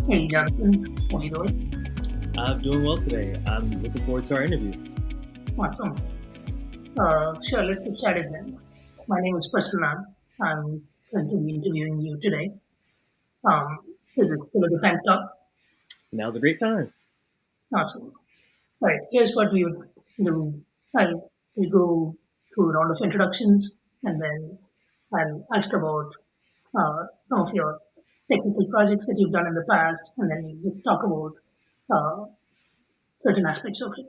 Hey, Jonathan. How are you doing? I'm doing well today. I'm looking forward to our interview. Awesome. Sure, let's get started then. My name is Prasanna. I'm going to be interviewing you today. Um, is it still a good time to talk? Now's a great time. Awesome. All right, here's what we would do. We'll go through a round of introductions, and then I'll ask about some of your technical projects that you've done in the past, and then we'll just talk about uh, certain aspects of it.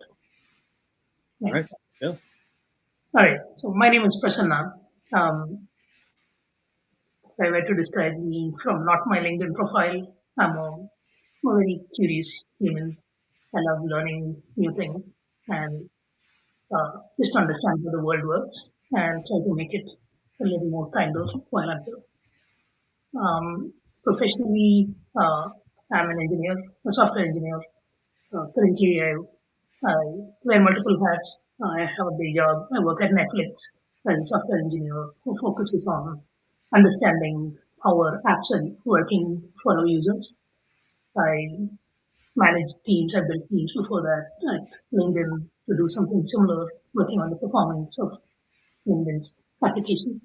All Right. right. So, All right, so my name is Prasanna. Um, If I were to describe me from not my LinkedIn profile, I'm a very curious human. I love learning new things and just understand how the world works and try to make it a little more kind of while I'm here. Professionally, I'm an engineer, a software engineer. Currently, I wear multiple hats. I have a day job. I work at Netflix as a software engineer who focuses on understanding how our apps are working for our users. I manage teams. I built teams before that at LinkedIn to do something similar, working on the performance of LinkedIn's applications.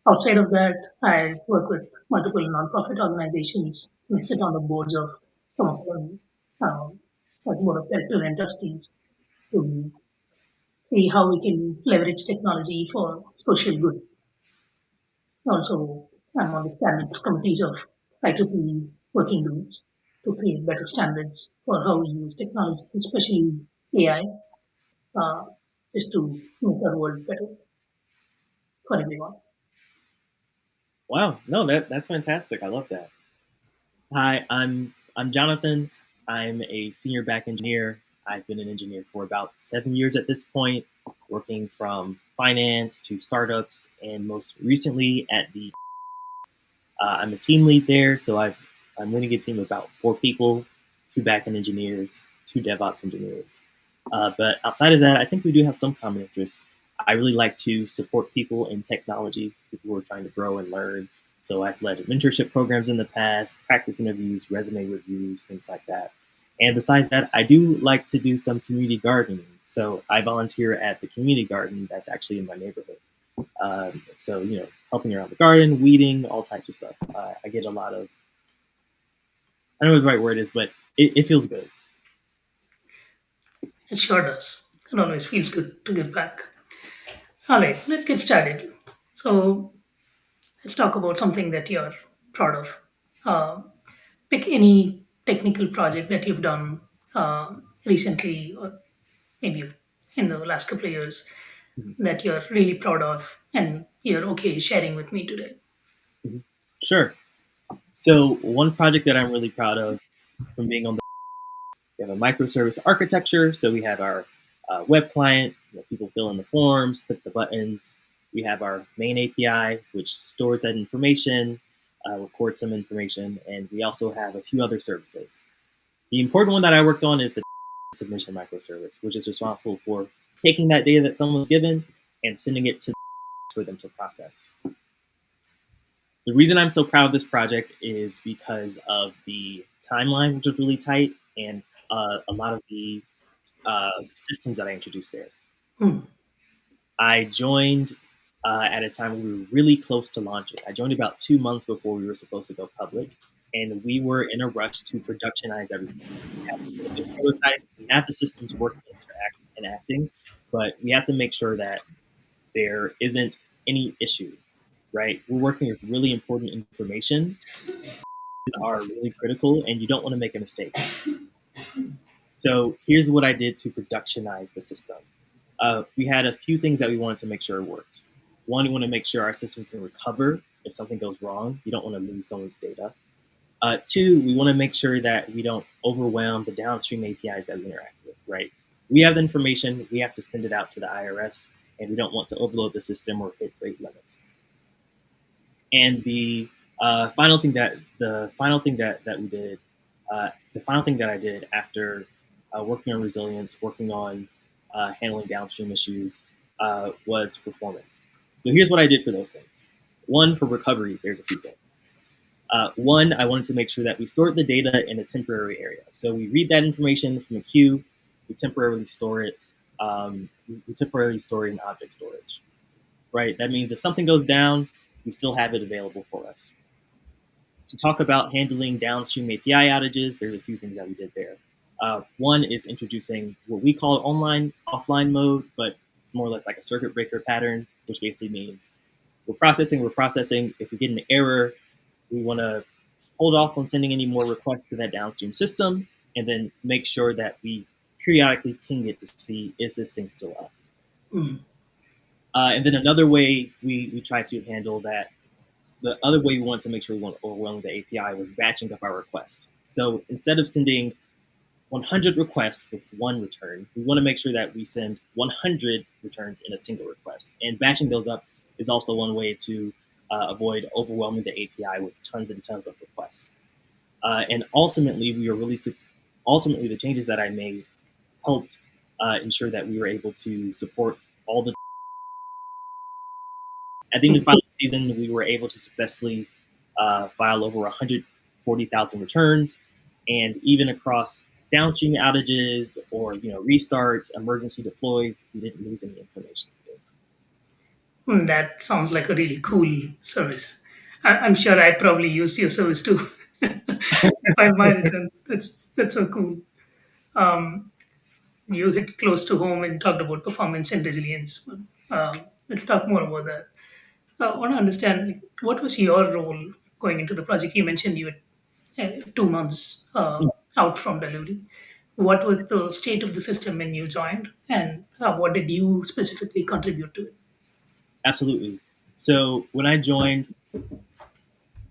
Outside of that, I work with multiple nonprofit organizations. I sit on the boards of some of them as board of director and trustees to see how we can leverage technology for social good. Also, I'm on the standards committees of IEEE working groups to create better standards for how we use technology, especially AI, uh, just to make our world better for everyone. wow. No, that's fantastic. I love that. Hi, I'm Jonathan. I'm a senior back engineer. I've been an engineer for about 7 years at this point, working from finance to startups, and most recently at the. I'm a team lead there, so I'm leading a team of about 4 people, 2 backend engineers, 2 DevOps engineers. But outside of that, I think we do have some common interests. I really like to support people in technology, people who are trying to grow and learn. So I've led mentorship programs in the past, practice interviews, resume reviews, things like that. And besides that, I do like to do some community gardening. So I volunteer at the community garden that's actually in my neighborhood. So helping around the garden, weeding, all types of stuff. I get a lot of, I don't know what the right word is, but it feels good. It sure does. It always feels good to give back. All right, let's get started. So let's talk about something that you're proud of. Uh, Pick any technical project that you've done recently or maybe in the last couple of years Mhm. that you're really proud of and you're okay sharing with me today. Mhm. Sure. So one project that I'm really proud of from being on the, we have a microservice architecture. So we have our web client, people fill in the forms, click the buttons. We have our main API, which stores that information, records some information, and we also have a few other services. The important one that I worked on is the submission microservice, which is responsible for taking that data that someone's given and sending it to for them to process. The reason I'm so proud of this project is because of the timeline, which was really tight, and a lot of the systems that I introduced there. Hmm. I joined at a time when we were really close to launching. I joined about 2 months before we were supposed to go public, and we were in a rush to productionize everything. We have a good prototype, we have the systems working and acting, but we have to make sure that there isn't any issue, right? We're working with really important information that are really critical, and you don't want to make a mistake. So here's what I did to productionize the system. We had a few things that we wanted to make sure worked. One, we want to make sure our system can recover if something goes wrong. You don't want to lose someone's data. Two, we want to make sure that we don't overwhelm the downstream APIs that we interact with, right? We have the information, we have to send it out to the IRS, and we don't want to overload the system or hit rate limits. And that we did, the final thing that I did after working on resilience, working on handling downstream issues, was performance. So here's what I did for those things. One, for recovery, there's a few things. One, I wanted to make sure that we stored the data in a temporary area. So we read that information from a queue, we temporarily store it, we temporarily store it in object storage, right? That means if something goes down, we still have it available for us. To talk about handling downstream API outages, there's a few things that we did there. One is introducing what we call online offline mode, but it's more or less like a circuit breaker pattern, which basically means we're processing. If we get an error, we want to hold off on sending any more requests to that downstream system, and then make sure that we periodically ping it to see, is this thing still up? Mm. And then another way we try to handle that, the other way we want to make sure we want to overwhelm the API was batching up our request. So instead of sending 100 requests with one return, we want to make sure that we send 100 returns in a single request. And batching those up is also one way to avoid overwhelming the API with tons and tons of requests. And ultimately, ultimately the changes that I made helped ensure that we were able to support all the. At the end of the final season, we were able to successfully file over 140,000 returns, and even across downstream outages or restarts, emergency deploys, we didn't lose any information. That sounds like a really cool service. I'm sure I probably used your service too. By my returns, that's so cool. Um, you hit close to home and talked about performance and resilience. Let's talk more about that. I want to understand, like, what was your role going into the project. You mentioned you were 2 months out from delivery. What was the state of the system when you joined, and what did you specifically contribute to it? Absolutely. So when I joined,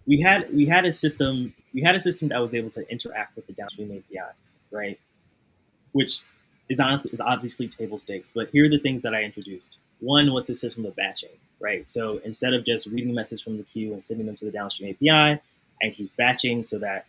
we had a system that was able to interact with the downstream APIs, right? Which is obviously table stakes. But here are the things that I introduced. One was the system of batching, right? So instead of just reading messages from the queue and sending them to the downstream API, I introduced batching so that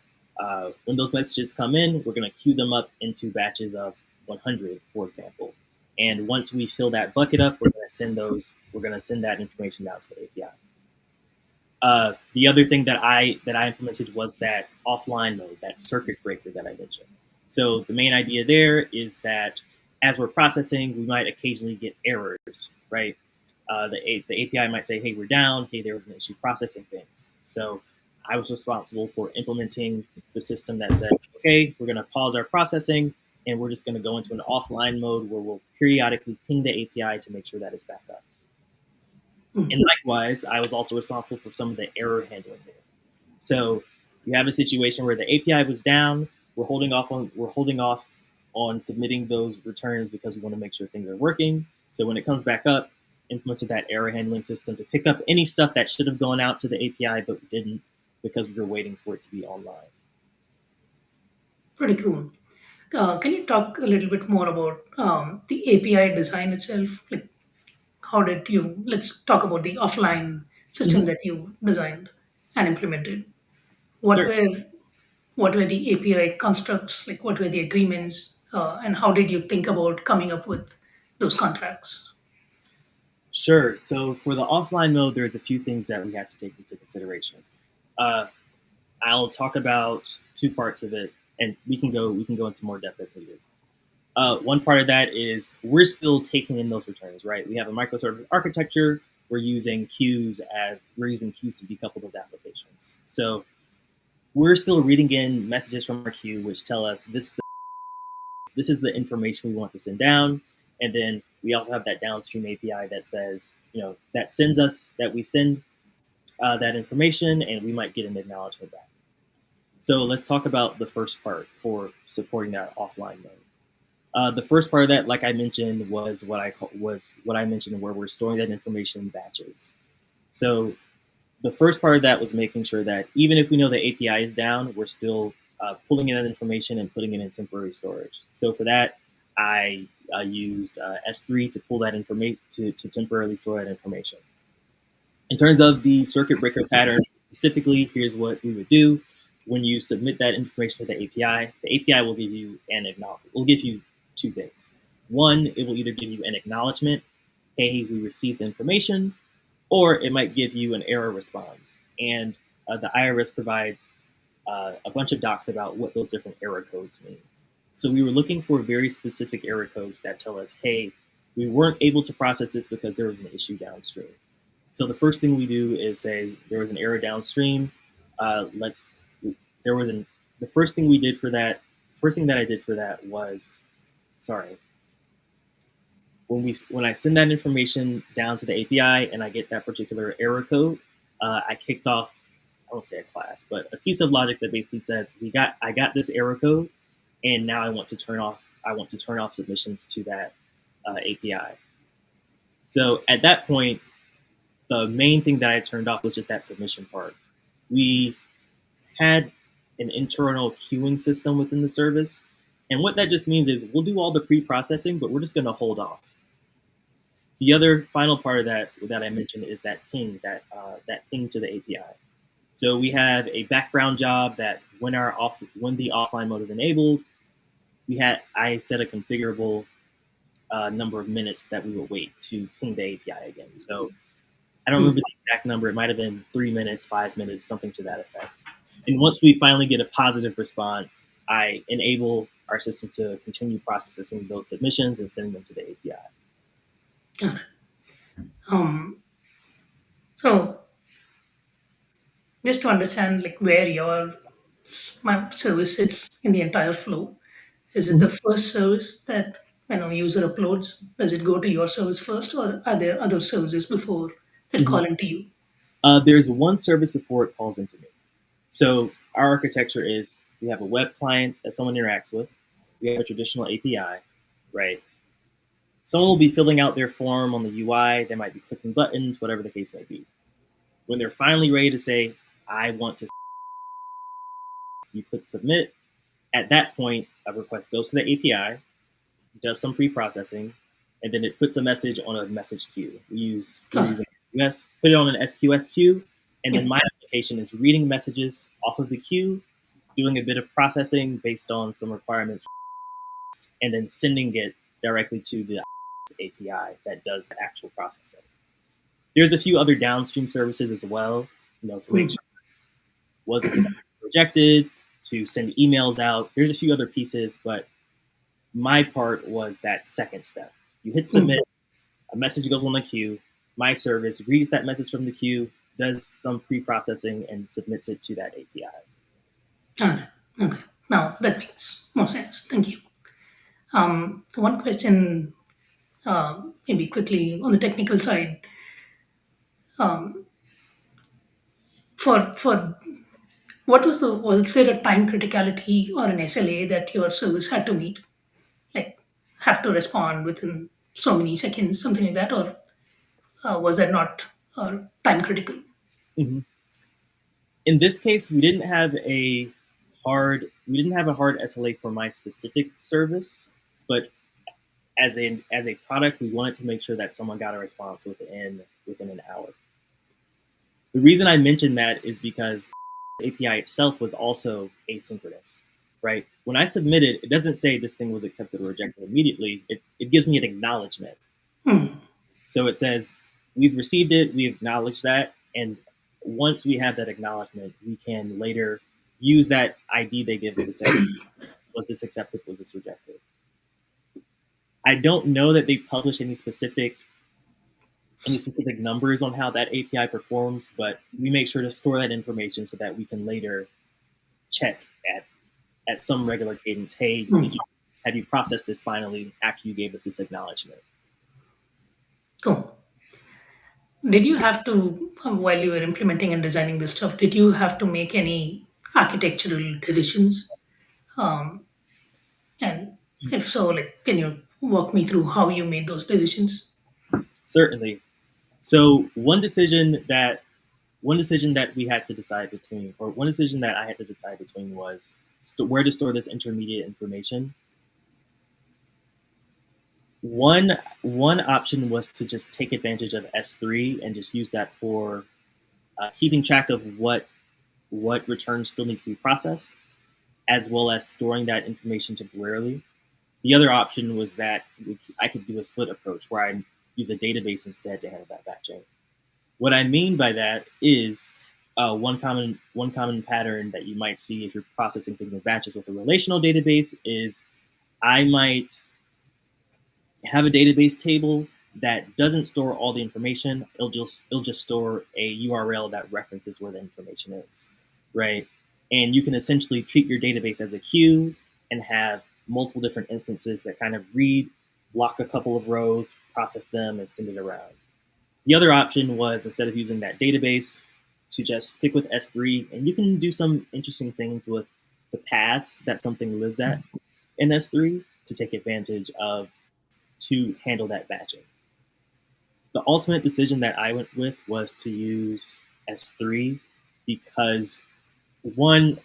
when those messages come in, we're going to queue them up into batches of 100, for example. And once we fill that bucket up, we're going to send those. We're going to send that information out to the API. The other thing that I implemented was that offline mode, that circuit breaker that I mentioned. So the main idea there is that as we're processing, we might occasionally get errors, right? The API might say, "Hey, we're down. Hey, there was an issue processing things." So I was responsible for implementing the system that said, "Okay, we're going to pause our processing, and we're just going to go into an offline mode where we'll periodically ping the API to make sure that it's back up." Mm. And likewise, I was also responsible for some of the error handling there. So you have a situation where the API was down. We're holding off on submitting those returns because we want to make sure things are working. So when it comes back up, implemented that error handling system to pick up any stuff that should have gone out to the API but didn't because we were waiting for it to be online. Pretty cool. Can you talk a little bit more about the API design itself? Like, how did you? Let's talk about the offline system Mm-hmm. that you designed and implemented. What Sure. were what were the API constructs? Like, what were the agreements, and how did you think about coming up with those contracts? Sure. So for the offline mode, there's a few things that we have to take into consideration. Uh, I'll talk about two parts of it, and we can go into more depth as needed. One part of that is we're still taking in those returns, right? We have a microservice architecture. We're using queues to decouple those applications. So we're still reading in messages from our queue, which tell us this is the information we want to send down, and then we also have that downstream API that says, that sends us that we send that information, and we might get an acknowledgement back. So let's talk about the first part for supporting that offline mode. The first part of that, like I mentioned, was what I mentioned, where we're storing that information in batches. So the first part of that was making sure that even if we know the API is down, we're still pulling in that information and putting it in temporary storage. So for that, I used S3 to pull that information to temporarily store that information. In terms of the circuit breaker pattern specifically, here's what we would do. When you submit that information to the API will give you an acknowledgement. Will give you two things. One, it will either give you an acknowledgement, "Hey, we received the information," or it might give you an error response. And the IRS provides a bunch of docs about what those different error codes mean. So we were looking for very specific error codes that tell us, hey, we weren't able to process this because there was an issue downstream. So the first thing we do is say there was an error downstream. Let's there was an the first thing we did for that. First thing that I did for that was sorry when I send that information down to the API and I get that particular error code, I kicked off I won't say a class, but a piece of logic that basically says I got this error code, and now I want to turn off submissions to that API. So at that point, the main thing that I turned off was just that submission part. We had an internal queuing system within the service, and what that just means is we'll do all the pre-processing, but we're just going to hold off. The other final part of that I mentioned is that ping, that ping to the API. So we have a background job that when the offline mode is enabled, I set a configurable number of minutes that we will wait to ping the API again. So I don't remember the exact number. It might have been 3 minutes, 5 minutes, something to that effect. And once we finally get a positive response, I enable our system to continue processing those submissions and sending them to the API. Um, so just to understand like where your my service sits in the entire flow, is it the first service that user uploads? Does it go to your service first, or are there other services before that Mhm. call into you? There's one service before it calls into me. So our architecture is we have a web client that someone interacts with. We have a traditional API, right? Someone will be filling out their form on the UI. They might be clicking buttons, whatever the case may be. When they're finally ready to say, I want to, you click submit. At that point, a request goes to the API, does some pre-processing, and then it puts a message on a message queue. We're Ah, using US, put it on an SQS queue, and yeah. then my application is reading messages off of the queue, doing a bit of processing based on some requirements, and then sending it directly to the API that does the actual processing. There's a few other downstream services as well, to make Mm. sure was this rejected, to send emails out. There's a few other pieces, but my part was that second step. You hit Mm. submit, a message goes on the queue. My service reads that message from the queue, does some pre-processing, and submits it to that API. Ah, okay. Now that makes more sense. Thank you. One question, maybe quickly on the technical side. Um, for what was there a time criticality or an SLA that your service had to meet? Like have to respond within so many seconds, something like that, or was that not time critical? Mm-hmm. In this case, we didn't have a hard SLA for my specific service, but as a product, we wanted to make sure that someone got a response within an hour. The reason I mentioned that is because the API itself was also asynchronous, right? When I submitted, it doesn't say this thing was accepted or rejected immediately. It gives me an acknowledgement. Hmm. So it says, we've received it, we acknowledge that, and once we have that acknowledgement, we can later use that ID they give us to say, was this accepted, was this rejected? I don't know that they publish any specific numbers on how that API performs, but we make sure to store that information so that we can later check at some regular cadence. Hey, Hmm. have you processed this finally after you gave us this acknowledgement? Cool. Did you have to, while you were implementing and designing this stuff, did you have to make any architectural decisions? Um, and if so, like, can you walk me through how you made those decisions? Certainly. So one decision that we had to decide between, or one decision that I had to decide between was where to store this intermediate information. One option was to just take advantage of S3 and just use that for keeping track of what returns still need to be processed, as well as storing that information temporarily. The other option was that I could do a split approach where I use a database instead to handle that batching. What I mean by that is One common pattern that you might see if you're processing things in batches with a relational database is I might have a database table that doesn't store all the information. It'll just store a URL that references where the information is, right? And you can essentially treat your database as a queue and have multiple different instances that kind of read, lock a couple of rows, process them, and send it around. The other option was instead of using that database to just stick with S3, and you can do some interesting things with the paths that something lives at in S3 to take advantage of to handle that batching. The ultimate decision that I went with was to use S3 because one,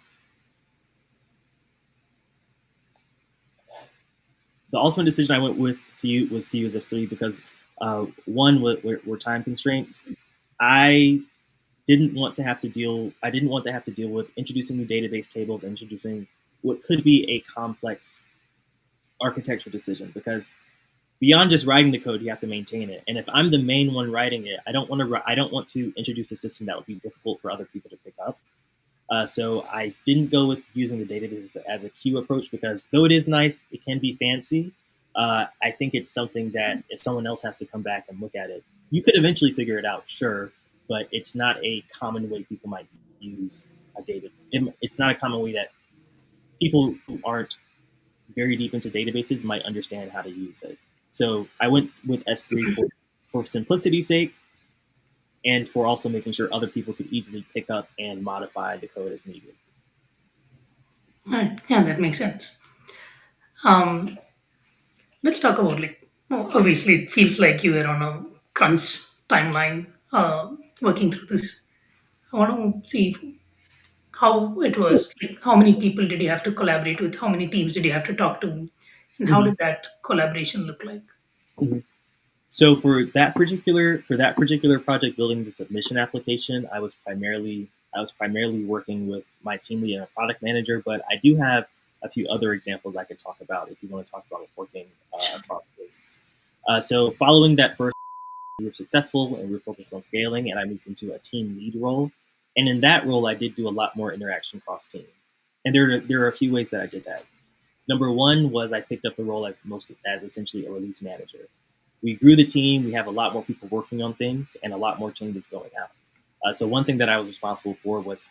the ultimate decision I went with to use was to use S3 because one were time constraints. I didn't want to have to deal. I didn't want to have to deal with introducing new database tables, and introducing what could be a complex architecture decision because beyond just writing the code, you have to maintain it. And if I'm the main one writing it, I don't want to introduce a system that would be difficult for other people to pick up. So I didn't go with using the database as a queue approach because though it is nice, it can be fancy. I think it's something that if someone else has to come back and look at it, you could eventually figure it out, sure, but it's not a common way people might use a data. It's not a common way that people who aren't very deep into databases might understand how to use it. So I went with S3 for simplicity's sake and for also making sure other people could easily pick up and modify the code as needed. Right. Yeah, that makes sense. Um, let's talk about like. Well, obviously, it feels like you were on a crunch timeline, working through this. I want to see how it was. Like, how many people did you have to collaborate with? How many teams did you have to talk to? And how Mm-hmm. did that collaboration look like? Mm-hmm. So for that particular project, building the submission application, I was primarily working with my team lead and a product manager, but I do have a few other examples I could talk about if you want to talk about working across teams. So following that first, we were successful and we were focused on scaling, and I moved into a team lead role. And in that role, I did do a lot more interaction cross team. And there are a few ways that I did that. Number one was I picked up the role as essentially a release manager. We grew the team. We have a lot more people working on things and a lot more changes going out. So one thing that I was responsible for was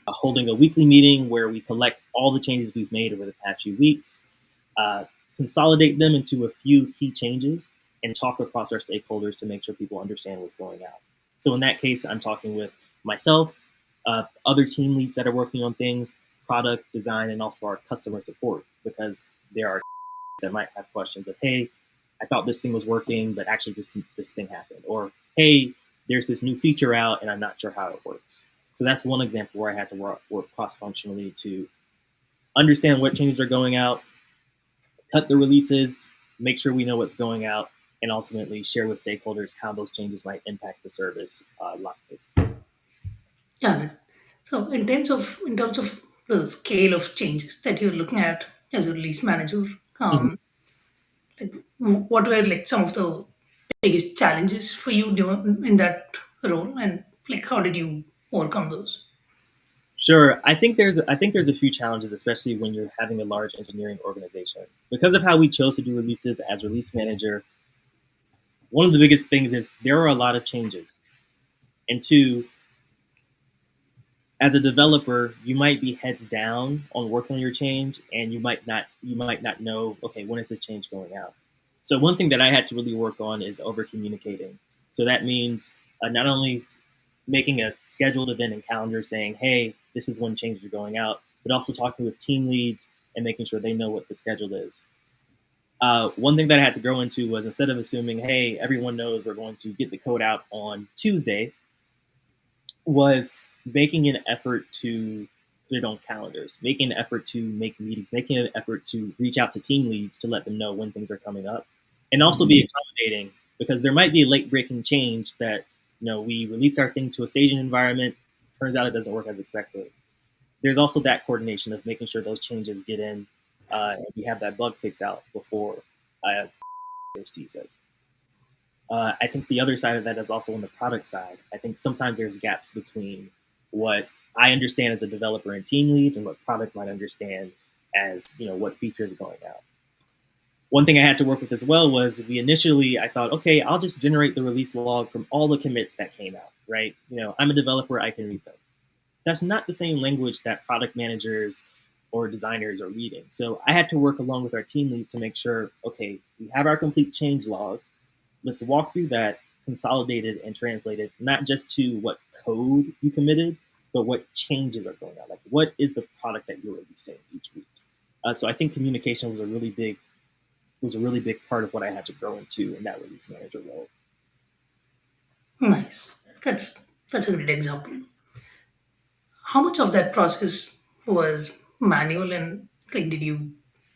holding a weekly meeting where we collect all the changes we've made over the past few weeks, uh, consolidate them into a few key changes, and talk across our stakeholders to make sure people understand what's going out. So in that case, I'm talking with myself, other team leads that are working on things, product design, and also our customer support because there are that might have questions of, hey, I thought this thing was working, but actually this thing happened, or hey, there's this new feature out and I'm not sure how it works. So that's one example where I had to work cross functionally to understand what changes are going out, cut the releases, make sure we know what's going out, and ultimately share with stakeholders how those changes might impact the service live. Yeah. So in terms of the scale of changes that you're looking at as a release manager, Mhm. um, like what were like some of the biggest challenges for you during in that role, and like how did you overcome those? Sure. I think there's a few challenges, especially when you're having a large engineering organization. Because of how we chose to do releases as release manager, one of the biggest things is there are a lot of changes. And two, as a developer, you might be heads down on working on your change, and you might not know, okay, when is this change going out? So one thing that I had to really work on is over communicating. So that means not only making a scheduled event and calendar saying, hey, this is when changes are going out, but also talking with team leads and making sure they know what the schedule is. One thing that I had to grow into was instead of assuming, hey, everyone knows we're going to get the code out on Tuesday, was making an effort to put it on calendars, making an effort to make meetings, making an effort to reach out to team leads to let them know when things are coming up, and also be accommodating because there might be a late breaking change that we release our thing to a staging environment, turns out it doesn't work as expected. There's also that coordination of making sure those changes get in and we have that bug fix out before uh, sees it. I think the other side of that is also on the product side. I think sometimes there's gaps between what I understand as a developer and team lead and what product might understand as what features are going out. One thing I had to work with as well was I thought, okay, I'll just generate the release log from all the commits that came out, right? I'm a developer, I can read them. That's not the same language that product managers or designers are reading. So I had to work along with our team leads to make sure, okay, we have our complete change log. Let's walk through that, consolidate it, and translate it, not just to what code you committed, but what changes are going on. Like, what is the product that you're releasing each week? So I think communication was a really big part of what I had to grow into in that release manager role. Nice. That's a great example. How much of that process was manual, and like did you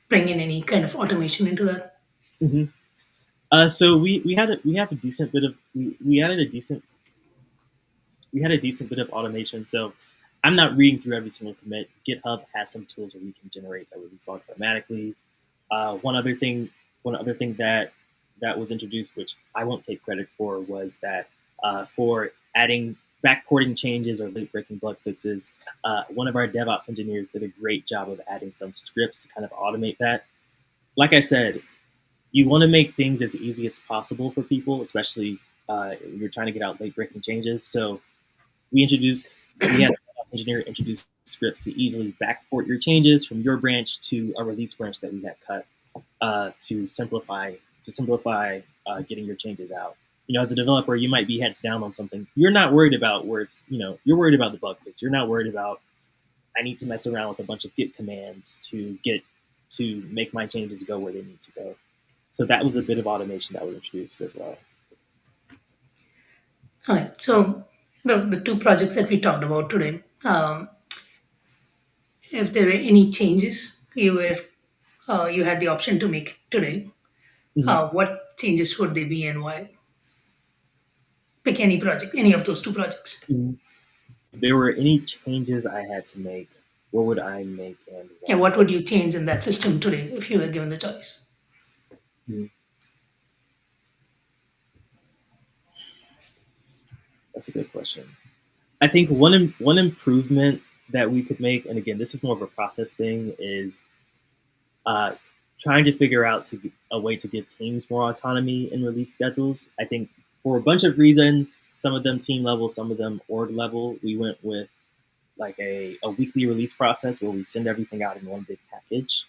bring in any kind of automation into that? Mm-hmm. So we had a decent bit of we had a decent bit of automation. So I'm not reading through every single commit. GitHub has some tools where we can generate a release log automatically. Uh, one other thing, one other thing that was introduced, which I won't take credit for, was that for adding backporting changes or late breaking bug fixes, one of our DevOps engineers did a great job of adding some scripts to kind of automate that. Like I said, you want to make things as easy as possible for people, especially when you're trying to get out late breaking changes. So we had a DevOps engineer introduce scripts to easily backport your changes from your branch to a release branch that we had cut to simplify getting your changes out. As a developer, you might be heads down on something. You're not worried about where it's you're worried about the bug fix. You're not worried about I need to mess around with a bunch of Git commands to make my changes go where they need to go. So that was a bit of automation that was introduced as well. All right. So the two projects that we talked about today, if there were any changes you had the option to make today, Mm-hmm. what changes would they be and why? Pick any project, any of those two projects. Mm-hmm. If there were any changes I had to make, what would I make and Yeah, why? what would you change in that system today if you were given the choice? Mhm. That's a good question. I think one improvement that we could make, and again, this is more of a process thing, is uh, trying to figure out a way to give teams more autonomy in release schedules. I think for a bunch of reasons, some of them team level, some of them org level, we went with like a weekly release process where we send everything out in one big package.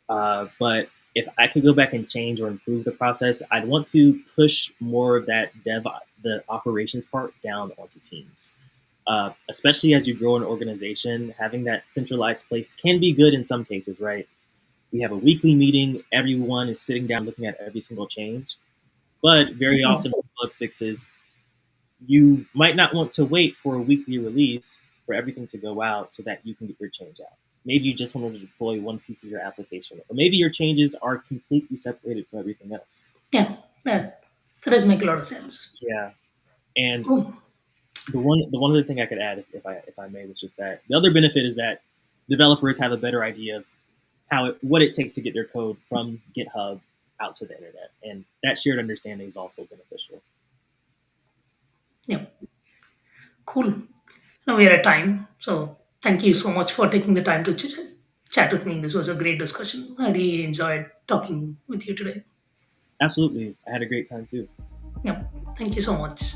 But if I could go back and change or improve the process, I'd want to push more of that the operations part down onto teams. Especially as you grow an organization, having that centralized place can be good in some cases, right? We have a weekly meeting, everyone is sitting down looking at every single change. But very Yeah. often with bug fixes, you might not want to wait for a weekly release for everything to go out so that you can get your change out. Maybe you just want to deploy one piece of your application, or maybe your changes are completely separated from everything else. Yeah, that does make a lot of sense. Yeah, and Cool. the one other thing I could add, if I may, was just that the other benefit is that developers have a better idea of what it takes to get their code from GitHub out to the internet, and that shared understanding is also beneficial. Yeah, cool. Now we are at time, so thank you so much for taking the time to chat with me. This was a great discussion. I really enjoyed talking with you today. Absolutely, I had a great time too. Yeah, thank you so much.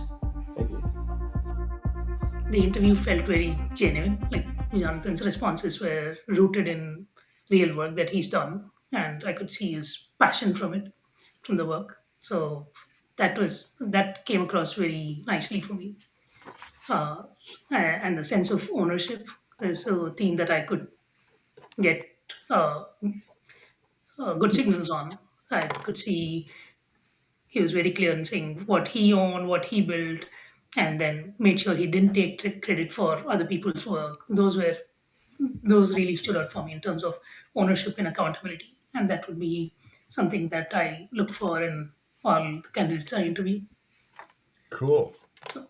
Thank you. The interview felt very genuine. Like Jonathan's responses were rooted in real work that he's done, and I could see his passion from the work. So that came across very nicely for me. Uh, and the sense of ownership is a theme that I could get uh, good signals on. I could see he was very clear in saying what he owned, what he built, and then made sure he didn't take credit for other people's work. Those really stood out for me in terms of ownership and accountability, and that would be something that I look for in all the candidates I interview. Cool. So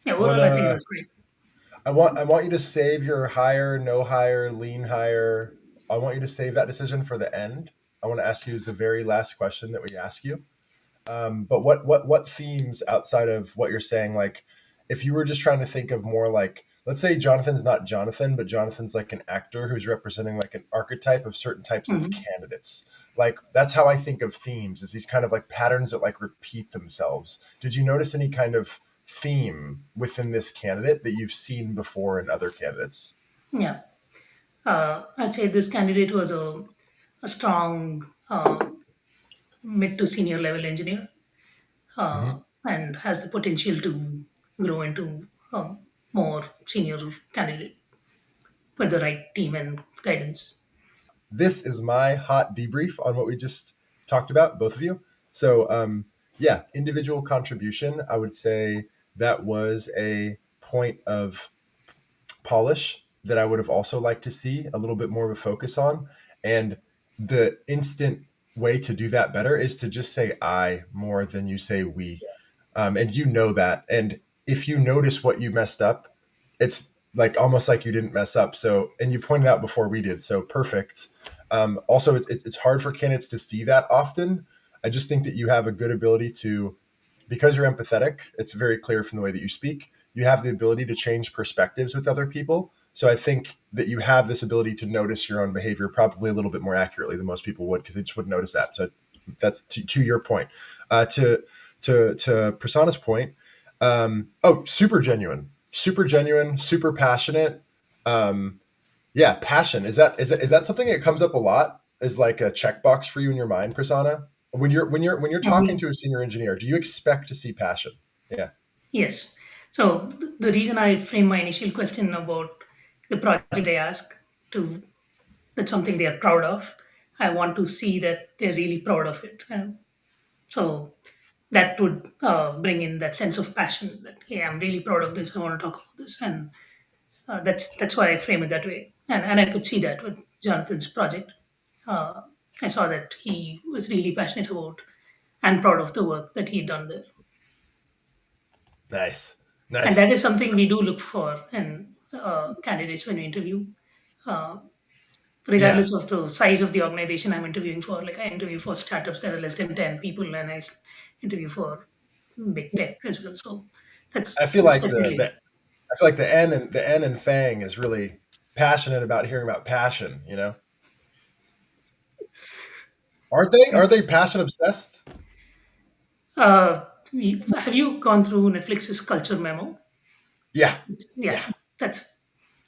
yeah, What overall, I think it was great. I want you to save your hire, no hire, lean hire. I want you to save that decision for the end. I want to ask you is the very last question that we ask you. But what themes outside of what you're saying, like if you were just trying to think of more like let's say Jonathan's not Jonathan, but Jonathan's like an actor who's representing like an archetype of certain types of Mhm. candidates. Like that's how I think of themes, is these kind of like patterns that like repeat themselves. Did you notice any kind of theme within this candidate that you've seen before in other candidates? Yeah. I'd say this candidate was a strong mid to senior level engineer, Mm-hmm. and has the potential to grow into a more senior candidate with the right team and guidance. This is my hot debrief on what we just talked about, both of you. So, yeah, individual contribution, I would say that was a point of polish that I would have also liked to see a little bit more of a focus on. And the instant way to do that better is to just say I more than you say we. And you know that. And if you notice what you messed up, it's like almost like you didn't mess up. So, and you pointed out before we did. So perfect. Also, it's hard for candidates to see that often. I just think that you have a good ability to, because you're empathetic, it's very clear from the way that you speak, you have the ability to change perspectives with other people. So I think that you have this ability to notice your own behavior probably a little bit more accurately than most people would, because they just wouldn't notice that. So that's to your point. To Prasanna's point, oh, super genuine, super passionate. Um, yeah, passion, is that something that comes up a lot? Is like a checkbox for you in your mind, Prasanna? When you're talking Mhm. to a senior engineer, do you expect to see passion? Yeah. Yes. So the reason I frame my initial question about the project I ask to, that's something they are proud of. I want to see that they're really proud of it, and so that would bring in that sense of passion. That hey, I'm really proud of this. I want to talk about this, and that's why I frame it that way. And I could see that with Jonathan's project. Uh, I saw that he was really passionate about and proud of the work that he'd done there. Nice. And that Nice. is something we do look for in candidates when we interview, uh, Yeah. regardless of the size of the organization I'm interviewing for. Like I interview for startups that are less than 10 people, and interview for big tech as well. So I that's feel that's like the definitely. I feel like the N and FAANG is really passionate about hearing about passion, you know? Aren't they? Are they passion obsessed? Have you gone through Netflix's culture memo? Yeah. Yeah, Yeah. that's,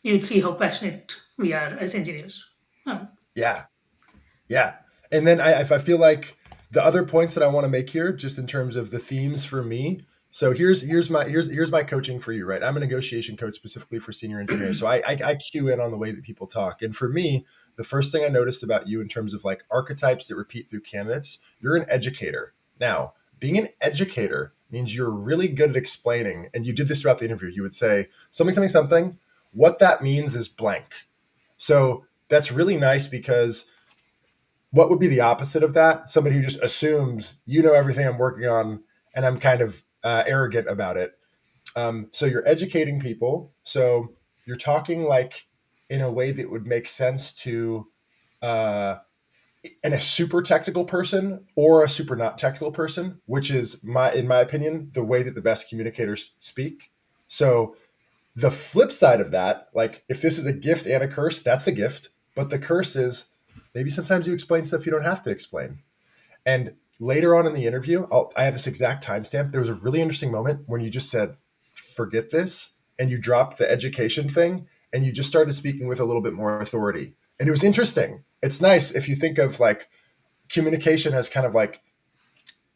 you'd see how passionate we are as engineers. Um, Yeah. Yeah. And then I feel like the other points that I want to make here, just in terms of the themes for me. So here's my coaching for you, right? I'm a negotiation coach specifically for senior engineers. So I cue in on the way that people talk. And for me, the first thing I noticed about you in terms of like archetypes that repeat through candidates, you're an educator. Now, being an educator means you're really good at explaining, and you did this throughout the interview. You would say something, something, something. What that means is blank. So that's really nice, because what would be the opposite of that? Somebody who just assumes you know everything I'm working on, and I'm kind of arrogant about it. So you're educating people. So you're talking like in a way that would make sense to uh, a super technical person or a super not technical person, which is in my opinion, the way that the best communicators speak. So the flip side of that, like if this is a gift and a curse, that's the gift. But the curse is maybe sometimes you explain stuff you don't have to explain. And later on in the interview, I have this exact timestamp. There was a really interesting moment when you just said, forget this, and you dropped the education thing, and you just started speaking with a little bit more authority. And it was interesting. It's nice if you think of like communication as kind of like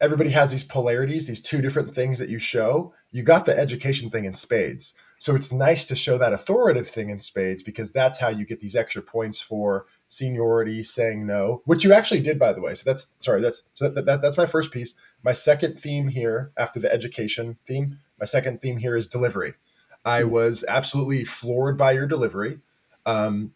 everybody has these polarities, these two different things that you show. You got the education thing in spades. So it's nice to show that authoritative thing in spades, because that's how you get these extra points for seniority, saying no, which you actually did, by the way. So that's my first piece. My second theme here, after the education theme, my second theme here is delivery. I was absolutely floored by your delivery.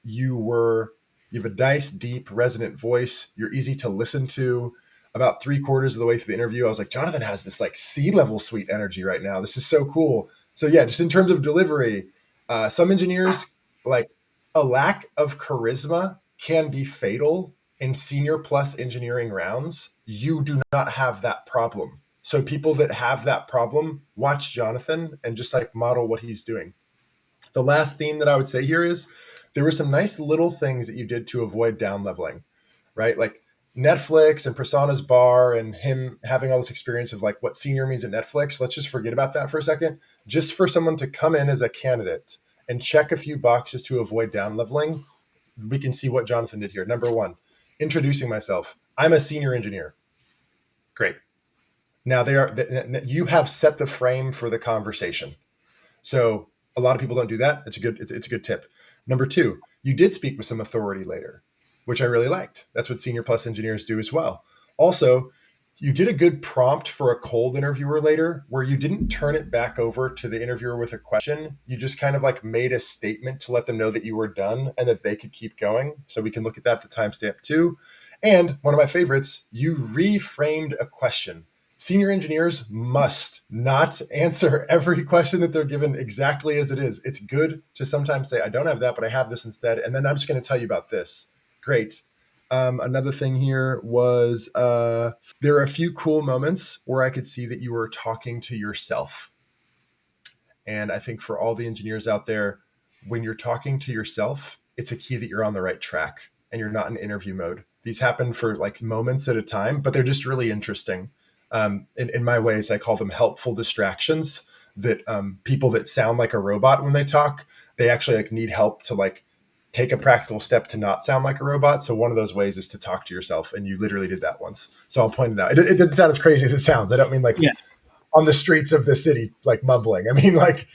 You have a nice, deep, resonant voice. You're easy to listen to. About three-quarters of the way through the interview, I was like, Jonathan has this like C-level suite energy right now. This is so cool. So yeah, just in terms of delivery, some engineers, like, a lack of charisma can be fatal in senior plus engineering rounds. You do not have that problem. So people that have that problem, watch Jonathan and just like model what he's doing. The last theme that I would say here is there were some nice little things that you did to avoid down leveling, right? Like Netflix and Prasanna's bar and him having all this experience of like what senior means at Netflix. Let's just forget about that for a second. Just for someone to come in as a candidate and check a few boxes to avoid down leveling, we can see what Jonathan did here. Number one, introducing myself. I'm a senior engineer. Great. Now you have set the frame for the conversation. So a lot of people don't do that. It's a good tip. Number two, you did speak with some authority later, which I really liked. That's what Senior Plus engineers do as well. Also, you did a good prompt for a cold interviewer later where you didn't turn it back over to the interviewer with a question. You just kind of like made a statement to let them know that you were done and that they could keep going. So we can look at that, the timestamp too. And one of my favorites, you reframed a question. Senior engineers must not answer every question that they're given exactly as it is. It's good to sometimes say, I don't have that, but I have this instead. And then I'm just going to tell you about this. Great. Another thing here was there are a few cool moments where I could see that you were talking to yourself. And I think for all the engineers out there, when you're talking to yourself, it's a key that you're on the right track and you're not in interview mode. These happen for like moments at a time, but they're just really interesting. In my ways, I call them helpful distractions that people that sound like a robot when they talk, they actually like need help to like take a practical step to not sound like a robot. So one of those ways is to talk to yourself. And you literally did that once. So I'll point it out. It doesn't sound as crazy as it sounds. I don't mean like on the streets of the city, like mumbling. I mean, like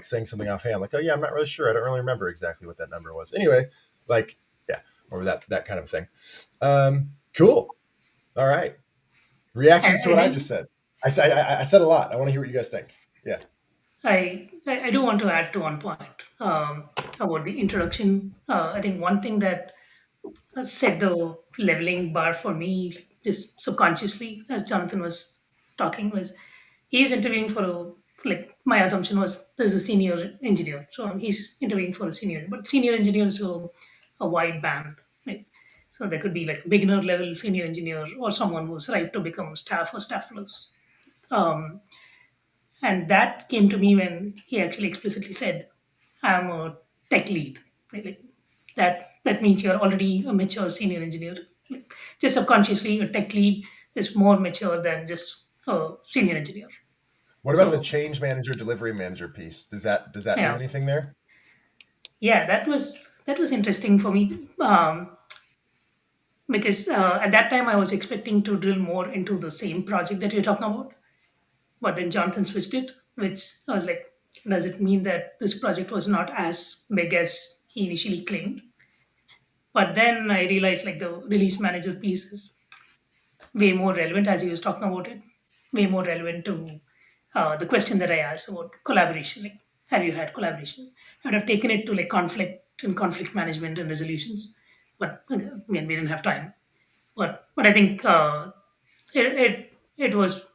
saying something offhand, like, oh yeah, I'm not really sure. I don't really remember exactly what that number was. Anyway, like, yeah, or that kind of thing. Cool. All right. Reactions to what I just said. I said a lot. I want to hear what you guys think. Yeah. I do want to add to one point about the introduction. I think one thing that set the leveling bar for me, just subconsciously, as Jonathan was talking, was he's interviewing for a, like my assumption was there's a senior engineer, so he's interviewing for a senior, but senior engineer is a wide band, right? So there could be like beginner level senior engineer or someone who's right to become staff or staff plus. Um, and that came to me when he actually explicitly said, I'm a tech lead. Right? Like that means you're already a mature senior engineer. Like, just subconsciously, a tech lead is more mature than just a senior engineer. What about the So change manager, delivery manager piece? Does that mean yeah, anything there? yeah, that was interesting for me because at that time I was expecting to drill more into the same project that you're talking about, but then Jonathan switched it, which I was like, does it mean that this project was not as big as he initially claimed? But then I realized like the release manager piece is way more relevant as he was talking about it, way more relevant to the question that I asked about collaboration. Like, have you had collaboration? I would have taken it to like conflict and conflict management and resolutions, but again, we didn't have time. But I think it was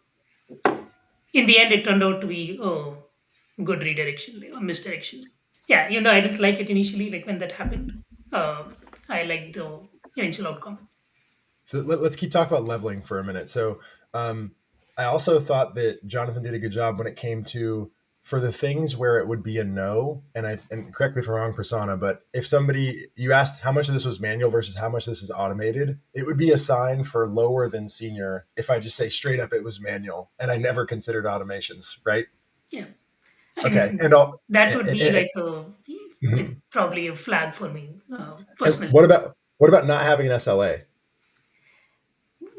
in the end it turned out to be a good redirection, like, a misdirection. Yeah, even though I didn't like it initially, like when that happened, uh, I liked the eventual outcome. So let's keep talking about leveling for a minute. So I also thought that Jonathan did a good job when it came to for the things where it would be a no. And correct me if I'm wrong, Prasanna, but if somebody you asked how much of this was manual versus how much this is automated, it would be a sign for lower than senior if I just say straight up it was manual and I never considered automations, right? Yeah, Okay, and and all. that would be like Mhm. probably a flag for me And personally. what about not having an SLA?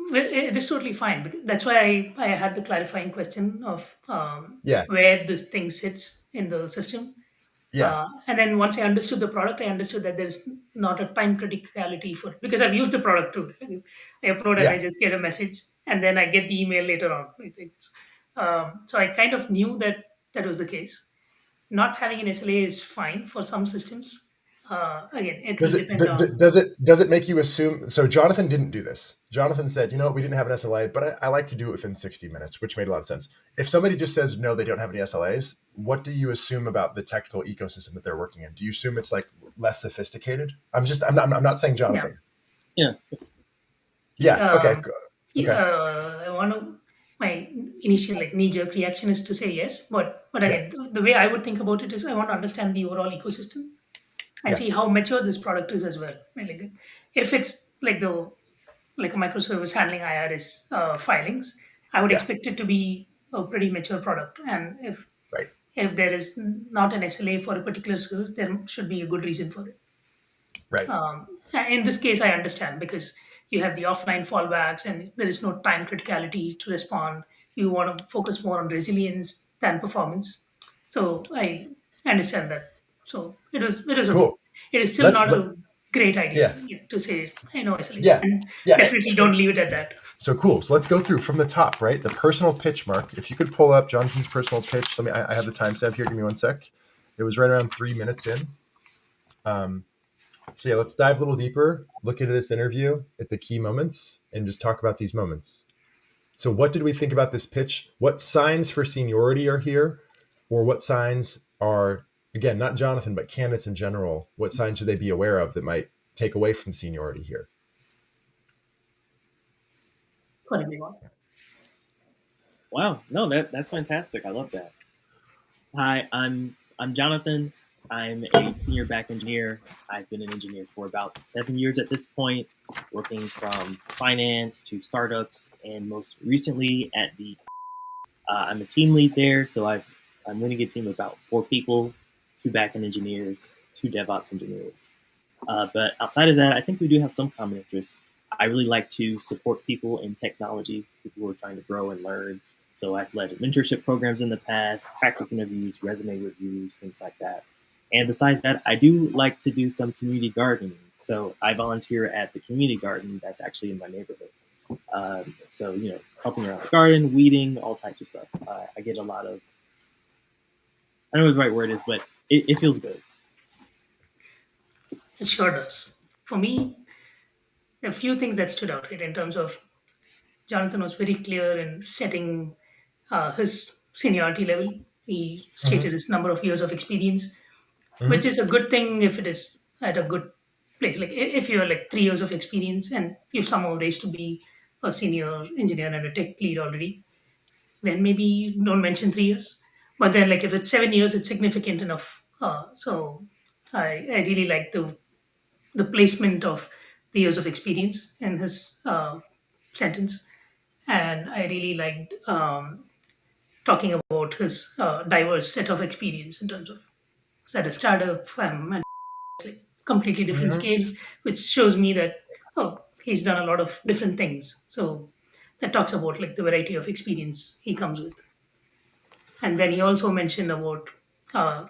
Well, it is totally fine. That's why I had the clarifying question of Yeah, where this thing sits in the system. yeah, And then once I understood the product, I understood that there's not a time criticality for it because I've used the product too. I upload and I yeah. just get a message, and then I get the email later on. So I kind of knew that that was the case. Not having an SLA is fine for some systems. Again, it will depend on. Does it make you assume? So Jonathan didn't do this. Jonathan said, you know, we didn't have an SLA, but I like to do it within 60 minutes, which made a lot of sense. If somebody just says no, they don't have any SLAs, what do you assume about the technical ecosystem that they're working in? Do you assume it's like less sophisticated? I'm not saying Yeah. Jonathan. Yeah. Yeah. Okay. Um, Okay. I want to. my initial like knee jerk reaction is to say yes, but Yeah. again, the way I would think about it is I want to understand the overall ecosystem and Yeah. see how mature this product is as well. Right? Like if it's like a microservice handling IRS filings, I would Yeah. expect it to be a pretty mature product. And Right. if there is not an SLA for a particular service, there should be a good reason for it. Right. In this case, I understand because you have the offline fallbacks and there is no time criticality to respond. You want to focus more on resilience than performance. So I understand that. So it was okay. Cool. It is still Let's not let. a great idea Yeah. to say I know SLAs, Yeah. and Yeah. definitely don't leave it at that. So cool. So let's go through from the top, right? The personal pitch, Mark. If you could pull up Jonathan's personal pitch. I have the timestamp here. Give me 1 sec. It was right around 3 minutes in. So yeah, let's dive a little deeper. Look into this interview at the key moments and just talk about these moments. So what did we think about this pitch? What signs for seniority are here? Or what signs are, again, not Jonathan, but candidates in general, what signs should they be aware of that might take away from seniority here? For everyone. Wow, no, that's fantastic. I love that. Hi, I'm Jonathan. I'm a senior back engineer. I've been an engineer for about 7 years at this point, working from finance to startups, and most recently at the. I'm a team lead there, so I'm leading a team of about 4 people, 2 backend engineers, 2 DevOps engineers. But outside of that, I think we do have some common interests. I really like to support people in technology, people who are trying to grow and learn. So I've led mentorship programs in the past, practice interviews, resume reviews, things like that. And besides that, I do like to do some community gardening. So I volunteer at the community garden that's actually in my neighborhood. So, helping around the garden, weeding, all types of stuff. I get a lot of, I don't know what the right word is, but it feels good. It sure does. For me, a few things that stood out, right, in terms of Jonathan was very clear in setting his seniority level. He stated Mm-hmm. his number of years of experience, which Mm-hmm. is a good thing if it is at a good place. Like if you're like 3 years of experience and you've somehow raised to be a senior engineer and a tech lead already, then maybe don't mention 3 years. But then, like if it's 7 years, it's significant enough. So I really like the placement of the years of experience in his sentence, and I really liked talking about his diverse set of experience in terms of at a startup and completely different Mm-hmm. scales, which shows me that he's done a lot of different things. So that talks about like the variety of experience he comes with. And then he also mentioned about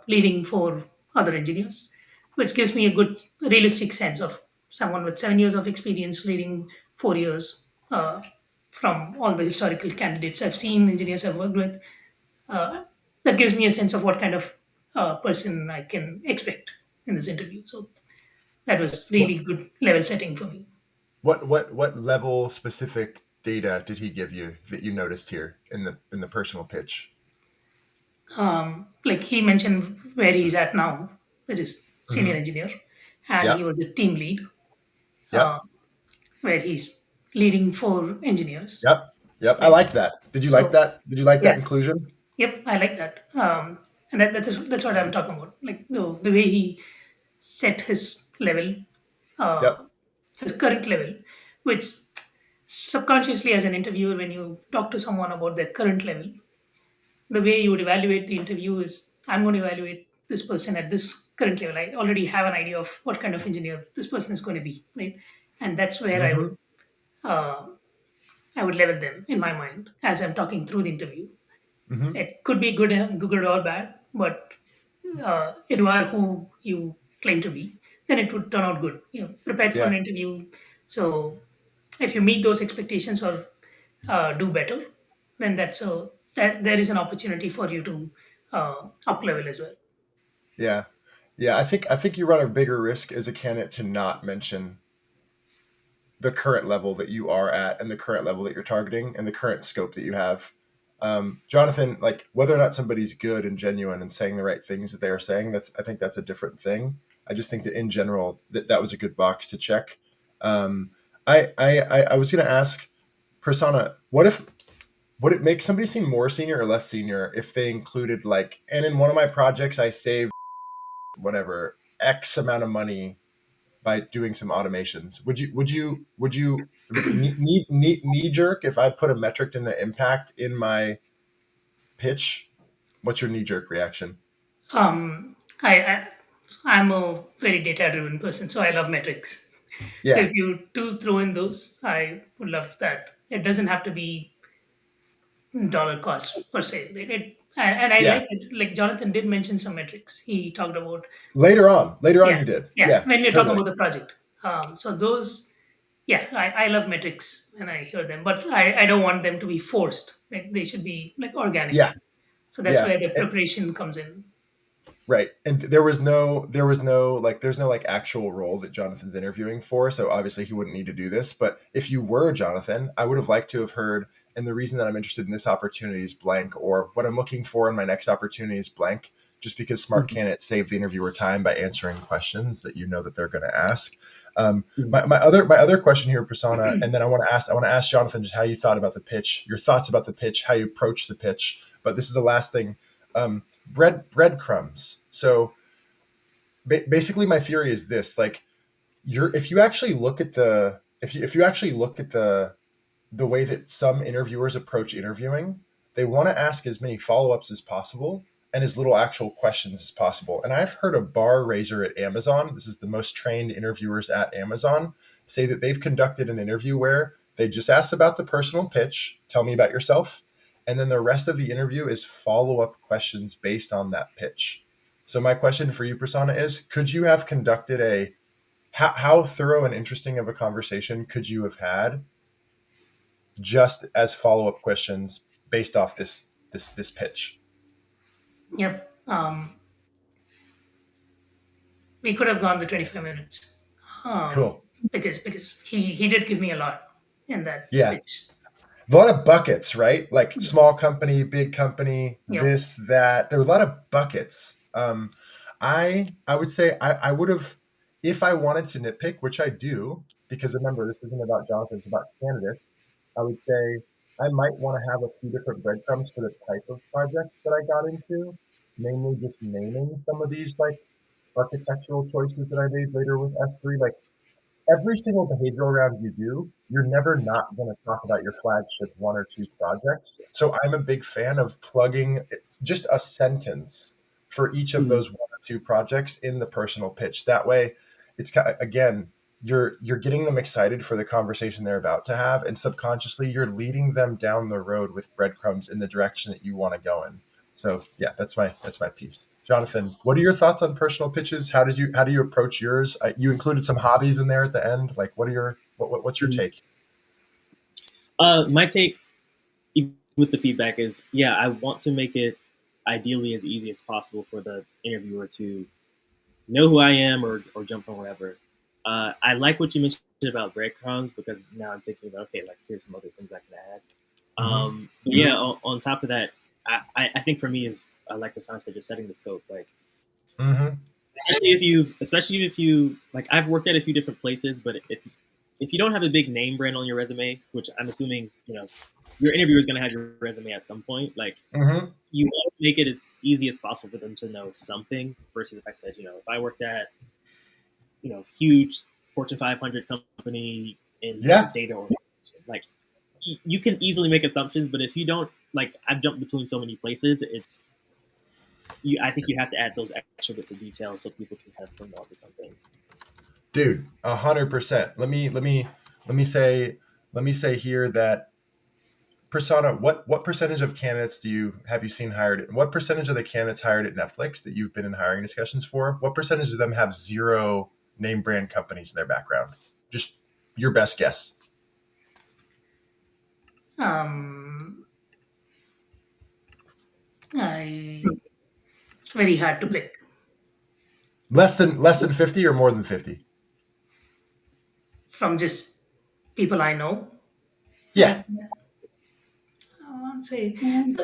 leading for other engineers, which gives me a good realistic sense of someone with 7 years of experience leading 4 years from all the historical candidates I've seen, engineers I've worked with. Uh, that gives me a sense of what kind of person I can expect in this interview. So that was What really good level setting for me. what level specific data did he give you that you noticed here in the personal pitch? Like he mentioned where he's at now, which is senior Mm-hmm. engineer, and he Yep. was a team lead uh, Yep. where he's leading 4 engineers. Yep. Yep. I Right. like that. Did you like So that? Did you like that yeah, inclusion? yep, I like that. And that's what I'm talking about. Like the way he set his level, uh, Yep. his current level, which subconsciously as an interviewer, when you talk to someone about their current level, the way you would evaluate the interview is I'm going to evaluate this person at this current level. I already have an idea of what kind of engineer this person is going to be, right? And that's where Mm-hmm. uh, I would level them in my mind as I'm talking through the interview. Mm-hmm. It could be good or bad, but if you are who you claim to be, then it would turn out good. Prepared for an Yeah. interview. So if you meet those expectations or do better, then that there is an opportunity for you to up level as well. Yeah. Yeah. I think you run a bigger risk as a candidate to not mention the current level that you are at and the current level that you're targeting and the current scope that you have. Jonathan, like whether or not somebody's good and genuine and saying the right things that they are saying, I think that's a different thing. I just think that in general that was a good box to check. Um, I was going to ask Prasanna, what if would it make somebody seem more senior or less senior if they included like, and in one of my projects I saved whatever X amount of money by doing some automations? Would you knee jerk if I put a metric in the impact in my pitch? What's your knee jerk reaction? Um, I I'm a very data driven person, so I love metrics. So Yeah, if you do throw in those, I would love that. It doesn't have to be dollar cost per se. And I yeah. like it. Like Jonathan did mention some metrics. He talked about, Later on, yeah, he did. yeah. Yeah, When we're talking totally. about the project, so those, yeah, I love metrics and I hear them, but I don't want them to be forced. Like they should be like organic. Yeah, So that's yeah. where the preparation comes in. Right. And there was no like there's no like actual role that Jonathan's interviewing for, so obviously he wouldn't need to do this, but if you were Jonathan, I would have liked to have heard, and the reason that I'm interested in this opportunity is blank, or what I'm looking for in my next opportunity is blank, just because smart Mhm. candidates save the interviewer time by answering questions that you know that they're going to ask. Mhm. My other question here, Prasanna, and then I want to ask Jonathan just how you thought about the pitch, your thoughts about the pitch, how you approach the pitch. But this is the last thing. Breadcrumbs. So basically, my theory is this: like, if you actually look at the if you actually look at the way that some interviewers approach interviewing, they want to ask as many follow ups as possible and as little actual questions as possible. And I've heard a bar raiser at Amazon. This is the most trained interviewers at Amazon say that they've conducted an interview where they just asked about the personal pitch, tell me about yourself, and then the rest of the interview is follow up questions based on that pitch. So my question for you, Prasanna, is: could you have conducted how thorough and interesting of a conversation could you have had just as follow up questions based off this pitch? Yep. We could have gone the 25 minutes. Um, Cool. because he did give me a lot in that Yeah. pitch. A lot of buckets, right? Like small company, big company, Yep. this, that. There were a lot of buckets. I would say I would have, if I wanted to nitpick, which I do, because remember, this isn't about Jonathan, it's about candidates. I would say I might want to have a few different breadcrumbs for the type of projects that I got into, mainly just naming some of these like architectural choices that I made later with S3. Like every single behavioral round you do, you're never not going to talk about your flagship one or two projects. So I'm a big fan of plugging just a sentence for each of Mhm. those one or two projects in the personal pitch. That way, it's again, you're getting them excited for the conversation they're about to have, and subconsciously you're leading them down the road with breadcrumbs in the direction that you want to go in. So yeah, that's my piece. Jonathan, what are your thoughts on personal pitches? How do you approach yours? You included some hobbies in there at the end. Like, what's your Mhm. take? My take with the feedback is, yeah, I want to make it ideally as easy as possible for the interviewer to know who I am or jump from wherever. I like what you mentioned about breadcrumbs because now I'm thinking about, okay, like here's some other things I can add. Mm-hmm. But yeah, on top of that, I think for me is like the science said, just setting the scope. Like Mm-hmm. especially if you like, I've worked at a few different places, but if you don't have a big name brand on your resume, which I'm assuming your interviewer is going to have your resume at some point, like Mm-hmm. you want to make it as easy as possible for them to know something. Versus if I said, if I worked at huge Fortune 500 company in Yeah, data organization, like you can easily make assumptions, but if you don't, like I've jumped between so many places, I think you have to add those extra bits of detail so people can kind of bring on to something. dude, 100%. Let me say here that persona. What percentage of candidates have you seen hired? What percentage of the candidates hired at Netflix that you've been in hiring discussions for? What percentage of them have zero name brand companies in their background? Just your best guess. Um, it's very hard to pick Less than 50 or more than 50? from just people I know. Yeah. I would say again.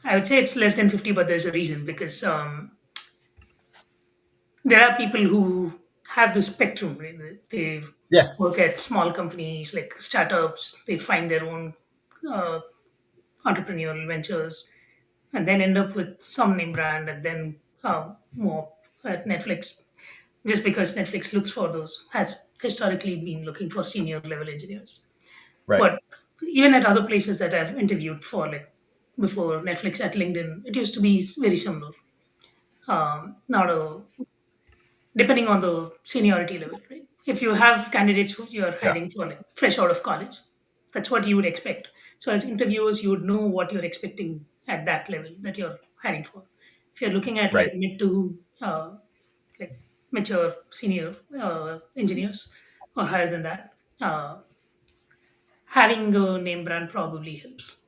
I would say it's less than 50, but there's a reason because there are people who have the spectrum. Right? They Yeah. work at small companies like startups. They find their own. Uh, entrepreneurial ventures, and then end up with some name brand, and then more at Netflix, just because Netflix looks for those, has historically been looking for senior level engineers. Right. But even at other places that I've interviewed for, like before Netflix at LinkedIn, it used to be very similar. Not a depending on the seniority level, right? If you have candidates who you're Yeah. hiring for, like fresh out of college, that's what you would expect. So as interviewers, you would know what you're expecting at that level that you're hiring for. If you're looking at like Right. mid to like mature senior engineers or higher than that, having a name brand probably helps.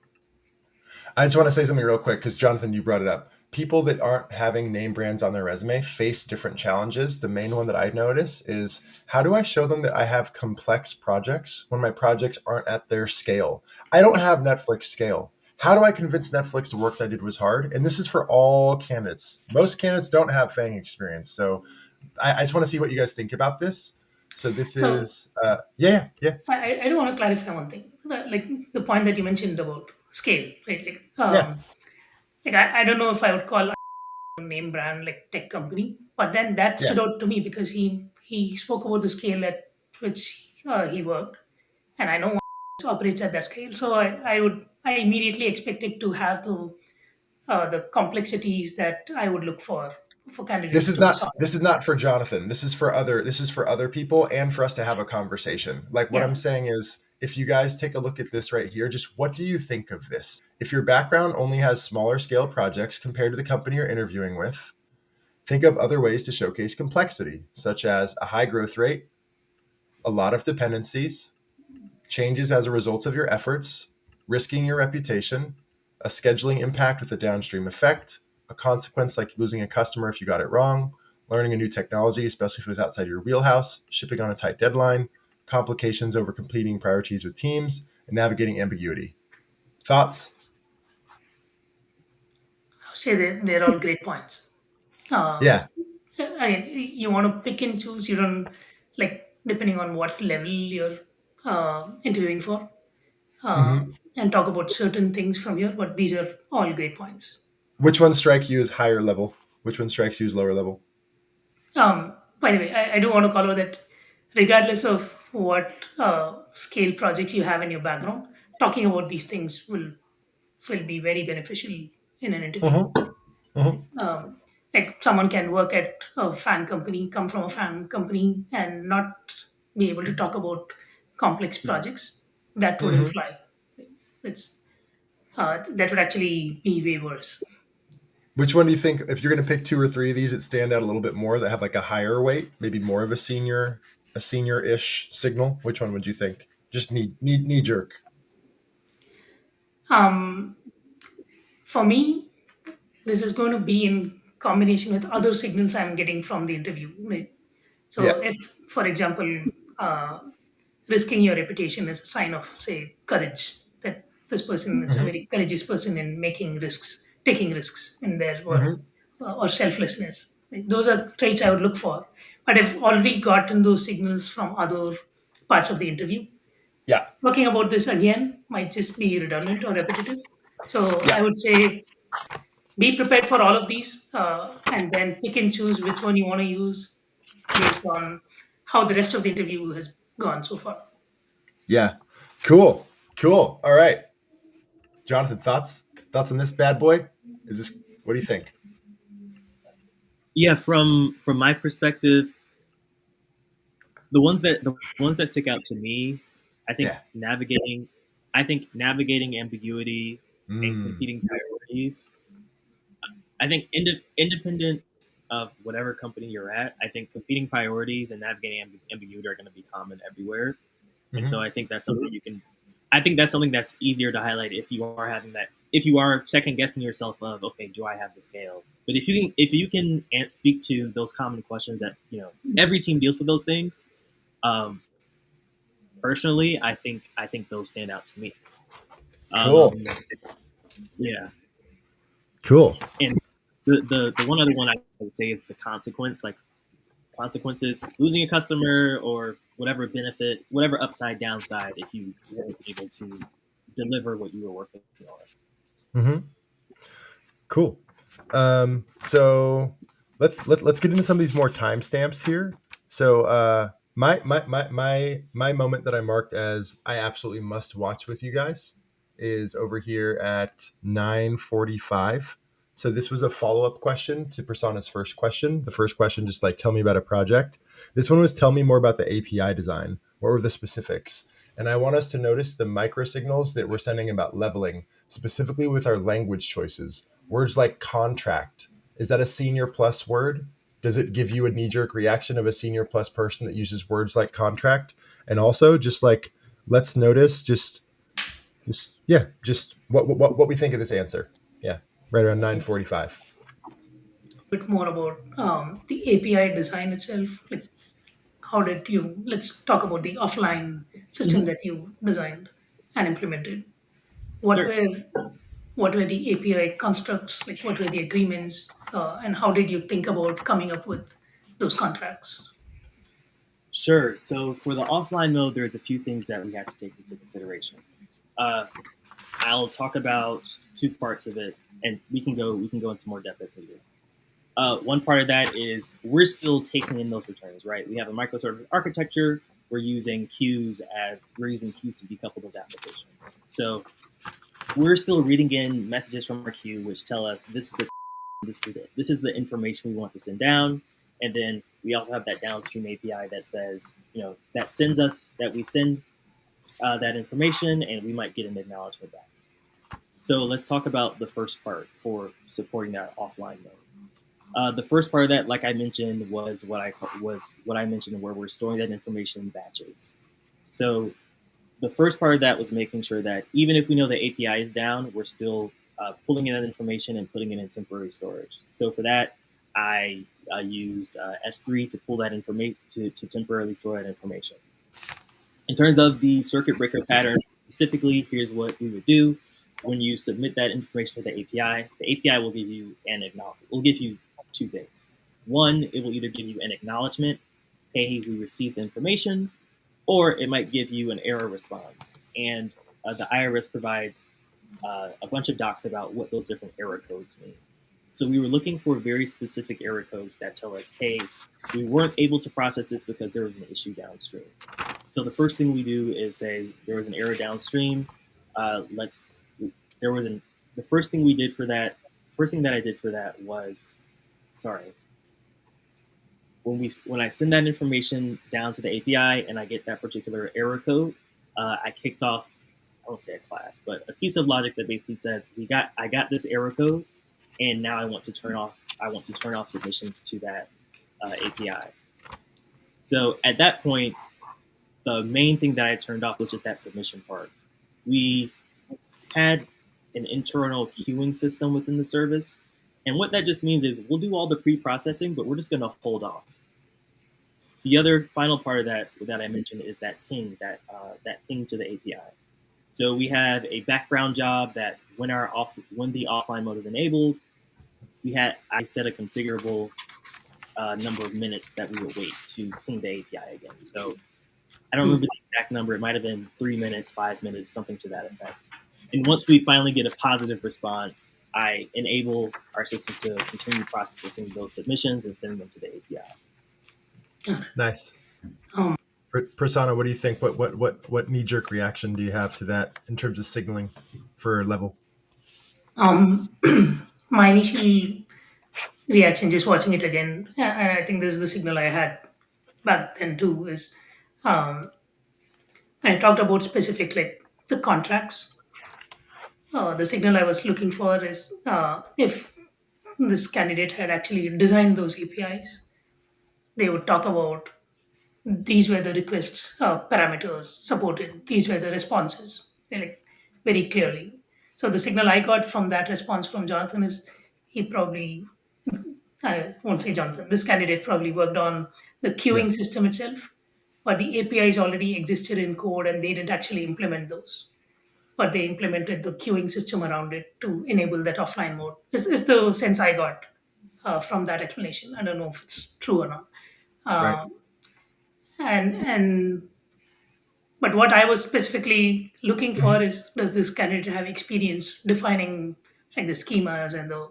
I just want to say something real quick because Jonathan, you brought it up. People that aren't having name brands on their resume face different challenges. The main one that I notice is how do I show them that I have complex projects when my projects aren't at their scale? I don't Yes. have Netflix scale. How do I convince Netflix the work that I did was hard? And this is for all candidates. Most candidates don't have FAANG experience. So I just want to see what you guys think about this. So this So is, yeah, yeah, I do want to clarify one thing, like the point that you mentioned about scale, right? yeah, Like I don't know if I would call name brand like tech company, but then that yeah. stood out to me because he spoke about the scale at which he worked, and I know operates at that scale. So I immediately expected to have the complexities that I would look for This candidates is to not solve. this is not for Jonathan. This is for other people and for us to have a conversation. Like what Yeah. I'm saying is if you guys take a look at this right here, just what do you think of this? If your background only has smaller scale projects compared to the company you're interviewing with, think of other ways to showcase complexity, such as a high growth rate, a lot of dependencies, changes as a result of your efforts, risking your reputation, a scheduling impact with a downstream effect, a consequence like losing a customer if you got it wrong, learning a new technology, especially if it was outside your wheelhouse, shipping on a tight deadline, complications over completing priorities with teams, and navigating ambiguity. Thoughts? I would say that they're all great points. Um, Yeah. you want to pick and choose. You don't like depending on what level you're interviewing for, uh, hmm and talk about certain things from here. But these are all great points. Which one strike you as higher level? Which one strikes you as lower level? By the way, I do want to call out that regardless of what scale projects you have in your background, talking about these things will be very beneficial in an interview. hmm hmm Um, like someone can work at a fan company, come from a fan company, and not be able to talk about complex projects. That wouldn't hmm fly. It's that would actually be way worse. Which one do you think, if you're going to pick two or three of these that stand out a little bit more, that have like a higher weight, maybe more of a senior-ish signal? Which one would you think? Just knee jerk. Um, for me, this is going to be in combination with other signals I'm getting from the interview. Right? So, Yeah. if, for example, uh, risking your reputation is a sign of, say, courage, that this person is a hmm very courageous person in making risks, taking risks in their work, hmm or selflessness. Right? Those are traits I would look for. But I've already gotten those signals from other parts of the interview. Yeah. Talking about this again might just be redundant or repetitive. So I Yeah. would say be prepared for all of these, and then pick and choose which one you want to use based on how the rest of the interview has gone so far. Yeah. Cool. Cool. All right. Jonathan, thoughts on this bad boy? Is this, what do you think? Yeah, from my perspective, the ones that stick out to me, I think Yeah. navigating, ambiguity and Mm. competing priorities. I think independent of whatever company you're at, I think competing priorities and navigating ambiguity are going to be common everywhere. And so hmm I think that's something you can. I think that's something that's easier to highlight if you are having that. If you are second guessing yourself of, okay, do I have the scale? But if you can speak to those common questions that every team deals with those things. Um, Personally, I think those stand out to me. Cool. Um, yeah, Cool. and the one other one I would say is the consequence, like consequences, losing a customer or whatever benefit, whatever upside downside if you weren't able to deliver what you were working on. Mm-hmm. Cool. So let's get into some of these more timestamps here. So my moment that I marked as I absolutely must watch with you guys is over here at 9:45. So this was a follow-up question to Prasanna's first question. The first question just like tell me about a project. This one was tell me more about the API design. What were the specifics? And I want us to notice the micro signals that we're sending about leveling, specifically with our language choices. Words like contract. Is that a senior plus word? Does it give you a knee jerk reaction of a senior plus person that uses words like contract? And also, just like, let's notice just what we think of this answer. Yeah, right around 9:45. Bit more about the API design itself. Like, how did you? Let's talk about the offline system Mhm. that you designed and implemented. What Sure. were what were the API constructs? Like, what were the agreements, and how did you think about coming up with those contracts? Sure. So for the offline mode, there's a few things that we have to take into consideration. Uh, I'll talk about two parts of it, and we can go into more depth as needed. One part of that is we're still taking in those returns, right? We have a microservice architecture. We're using queues to decouple those applications. So we're still reading in messages from our queue, which tell us this is the information we want to send down, and then we also have that downstream API that says, that sends us that we send that information, and we might get an acknowledgement back. So let's talk about the first part for supporting that offline mode. The first part of that, like I mentioned, was what I mentioned, where we're storing that information in batches. So the first part of that was making sure that even if we know the API is down, we're still pulling in that information and putting it in temporary storage. So for that, I used S3 to pull that information to temporarily store that information. In terms of the circuit breaker pattern specifically, here's what we would do. When you submit that information to the API will give you an acknowledgement. Will give you two things. One, it will either give you an acknowledgement, hey, we received the information, or it might give you an error response. And the IRS provides a bunch of docs about what those different error codes mean. So we were looking for very specific error codes that tell us, hey, we weren't able to process this because there was an issue downstream. So the first thing we do is say there was an error downstream. Let's there was an the first thing we did for that. First thing that I did for that was, sorry, when I send that information down to the API and I get that particular error code, I kicked off, I won't say a class, but a piece of logic that basically says I got this error code, and now I want to turn off submissions to that API. So at that point, the main thing that I turned off was just that submission part. We had an internal queuing system within the service, and what that just means is we'll do all the pre-processing, but we're just going to hold off. The other final part of that I mentioned is that ping, that ping to the API. So we have a background job that when the offline mode is enabled, I set a configurable number of minutes that we will wait to ping the API again. So I don't remember the exact number. It might have been 3 minutes, 5 minutes, something to that effect. And once we finally get a positive response, I enable our system to continue processing those submissions and sending them to the API. Nice. Um, Prasanna, what do you think? What knee jerk reaction do you have to that in terms of signaling for level? um, my initial reaction, just watching it again, and I think this is the signal I had back then too, is I talked about specific like the contracts. The signal I was looking for is if this candidate had actually designed those APIs, they would talk about these were the requests parameters supported, these were the responses, like very clearly. So the signal I got from that response from Jonathan is he probably, I won't say Jonathan, this candidate probably worked on the Yeah. queuing system itself, but the APIs already existed in code and they didn't actually implement those. But they implemented the queuing system around it to enable that offline mode. Is the sense I got from that explanation. I don't know if it's true or not. Right. Uh, and But what I was specifically looking for is, does this candidate have experience defining like the schemas and the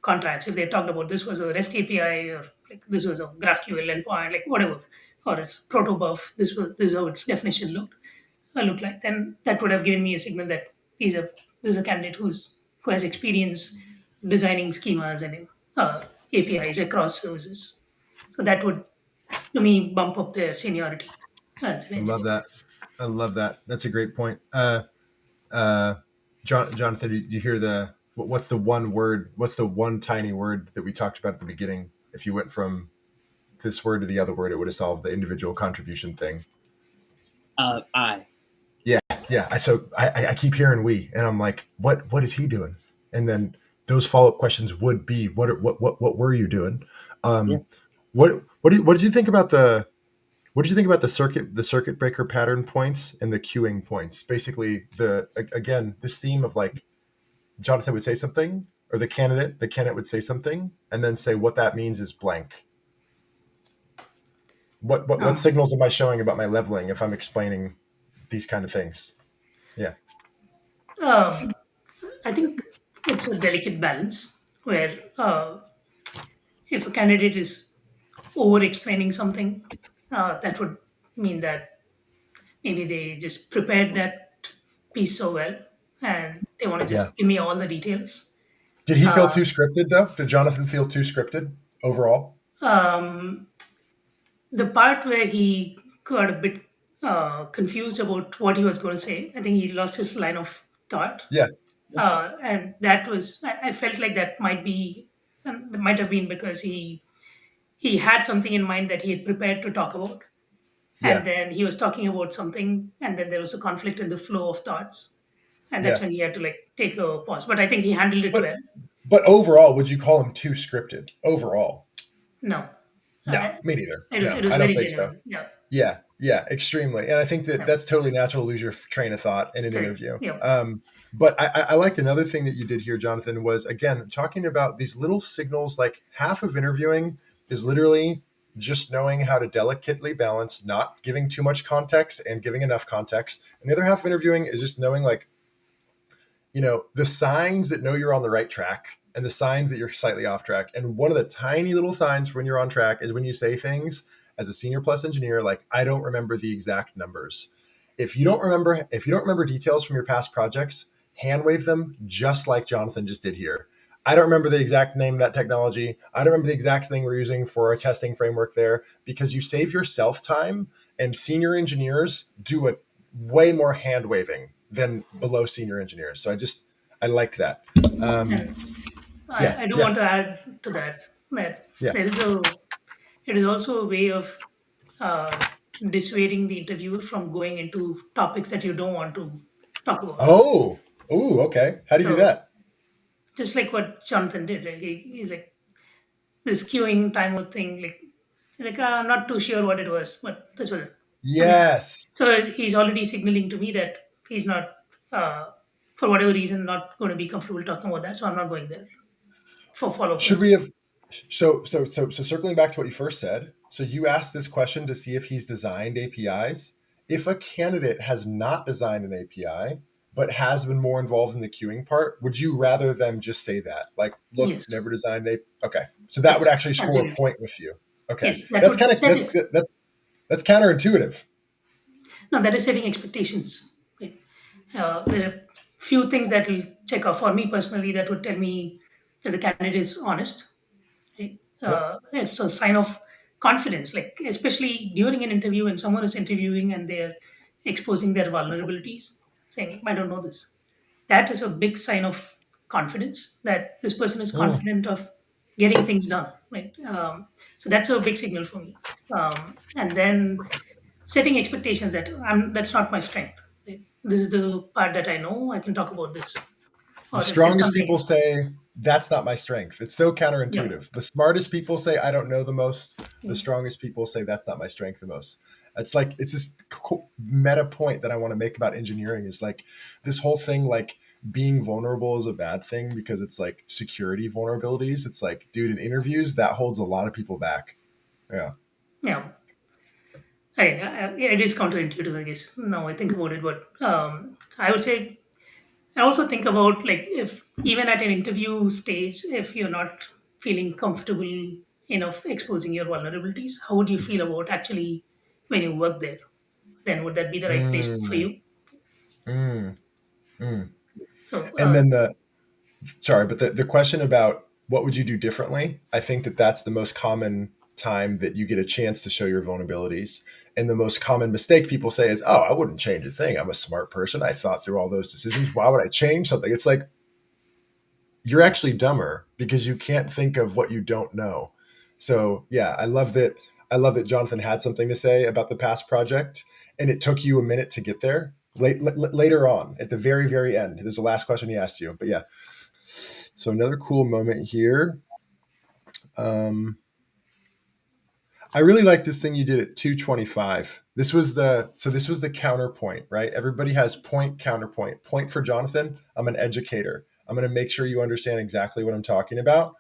contracts? If they talked about this was a REST API, or like this was a GraphQL endpoint, like whatever, or it's protobuf, this is how its definition looked like, then that would have given me a signal that he's a this is a candidate who has experience designing schemas and APIs across services. So that would, to me, bump up their seniority as an I love engineer. that. I love that. That's a great point. Uh, Jonathan, do you hear what's the one word? What's the one tiny word that we talked about at the beginning? If you went from this word to the other word, it would have solved the individual contribution thing. I. Yeah, yeah. I keep hearing we, and I'm like, what is he doing? And then those follow up questions would be, what were you doing? Yeah. What did you think about what did you think about the circuit breaker pattern points and the queuing points? Basically, again this theme of like Jonathan would say something, or the candidate would say something, and then say what that means is blank. What Um, signals am I showing about my leveling if I'm explaining these kind of things? Yeah, um, I think it's a delicate balance where if a candidate is over explaining something, that would mean that maybe they just prepared that piece so well and they want to yeah. just give me all the details. Did he feel Uh, too scripted though? Did Jonathan feel too scripted overall? um, the part where he got a bit confused about what he was going to say, I think he lost his line of thought. Yeah, That's fine. And that was, I felt like that might be, that might have been because he had something in mind that he had prepared to talk about, and yeah, then he was talking about something, and then there was a conflict in the flow of thoughts, and that's yeah. when he had to like take a pause. But I think he handled it But well. but overall, would you call him too scripted? Overall, No, no, me neither. it No, was I don't very think so. genuine. Yeah, Yeah, yeah, extremely. And I think that yeah, that's totally natural to lose your train of thought in an correct. interview. Yeah, But I liked another thing that you did here, Jonathan, was again talking about these little signals. Like half of interviewing is literally just knowing how to delicately balance not giving too much context and giving enough context. And the other half of interviewing is just knowing like the signs that know you're on the right track and the signs that you're slightly off track. And one of the tiny little signs for when you're on track is when you say things as a senior plus engineer, like, I don't remember the exact numbers. If you don't remember details from your past projects, hand wave them just like Jonathan just did here. I don't remember the exact name of that technology. I don't remember the exact thing we're using for our testing framework there, because you save yourself time, and senior engineers do a way more hand waving than below senior engineers. So I liked that. Um, and yeah, I do yeah, want to add to that that yeah. there is a it is also a way of uh, dissuading the interviewer from going into topics that you don't want to talk about. Oh, okay. How do you do So that? just like what Jonathan did, like he's like this queuing timer thing, I'm not too sure what it was, but this was it. And Yes. so he's already signaling to me that he's not, uh, for whatever reason, not going to be comfortable talking about that. So I'm not going there for follow up Should questions. we have? So circling back to what you first said. So you asked this question to see if he's designed APIs. If a candidate has not designed an API but has been more involved in the queuing part, would you rather them just say that? Like, look, Yes, never designed a. Okay, so that would yes, actually score a absolutely. point with you. Okay, Yes, that that's would kind of set that's counterintuitive. no, that is setting expectations. Right? There are few things that will check off for me personally that would tell me that the candidate is honest. Right? Yep. It's a sign of confidence, like especially during an interview when someone is interviewing and they're exposing their vulnerabilities, saying, "I don't know this." That is a big sign of confidence that this person is Mm. confident of getting things done. Right. So that's a big signal for me. And then setting expectations that that's not my strength. Right? This is the part that I know. I can talk about this, The or if there's strongest people something, say, that's not my strength. It's so yeah, counterintuitive. The smartest people say, I don't know the most. The mm, strongest people say, that's not my strength the most. It's this meta point that I want to make about engineering is like this whole thing, like being vulnerable is a bad thing because it's like security vulnerabilities. It's like, dude, in interviews, that holds a lot of people back. Yeah. yeah. it is counterintuitive, I guess. Now I think about it, but I would say I also think about like if even at an interview stage, if you're not feeling comfortable enough exposing your vulnerabilities, how would you feel about actually when you work there? Then would that be the right place for Mm, you? mm, mm. So And then sorry, but the question about what would you do differently? I think that that's the most common time that you get a chance to show your vulnerabilities. And the most common mistake people say is, "Oh, I wouldn't change a thing. I'm a smart person. I thought through all those decisions. Why would I change something?" It's like you're actually dumber because you can't think of what you don't know. So yeah, I love that. I love that Jonathan had something to say about the past project, and it took you a minute to get there. Later on, at the very very end, there's the last question he asked you. But yeah, so another cool moment here. I really like this thing you did at 225. This was the counterpoint, right? Everybody has point counterpoint. Point for Jonathan. I'm an educator. I'm going to make sure you understand exactly what I'm talking about.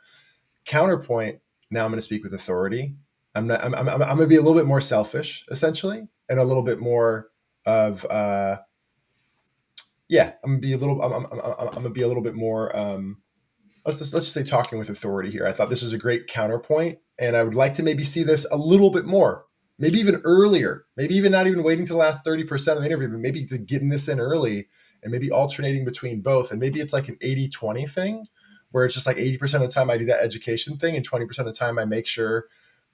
Counterpoint. Now I'm going to speak with authority. I'm going to be a little bit more selfish, essentially, and a little bit more of yeah. I'm going to be a little. I'm going to be a little bit more. Let's just say talking with authority here. I thought this was a great counterpoint, and I would like to maybe see this a little bit more, maybe even earlier, maybe even not even waiting to the last 30% of the interview, but maybe to getting this in early and maybe alternating between both. And maybe it's like an 80-20 thing where it's just like 80% of the time I do that education thing and 20% of the time I make sure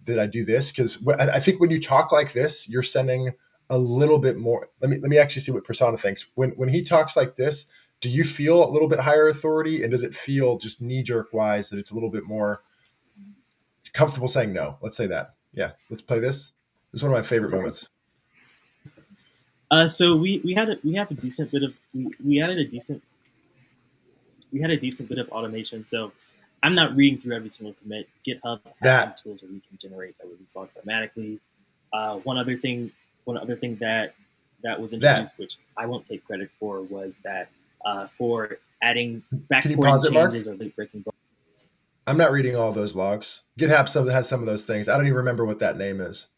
that I do this. Because I think when you talk like this, you're sending a little bit more. Let me actually see what Prasanna thinks. When he talks like this, do you feel a little bit higher authority, and does it feel just knee jerk wise that it's a little bit more comfortable saying no? Let's say that. Yeah, let's play this. This is one of my favorite moments. So we have a decent bit of we had a decent bit of automation. So I'm not reading through every single commit. GitHub has some That tools where we can generate that release log automatically. Uh, one other thing, one other thing that was that introduced, which I won't take credit for, was that for adding can you backporting pause it, Mark? changes or late breaking. I'm not reading all those logs. GitHub has some of those things. I don't even remember what that name is.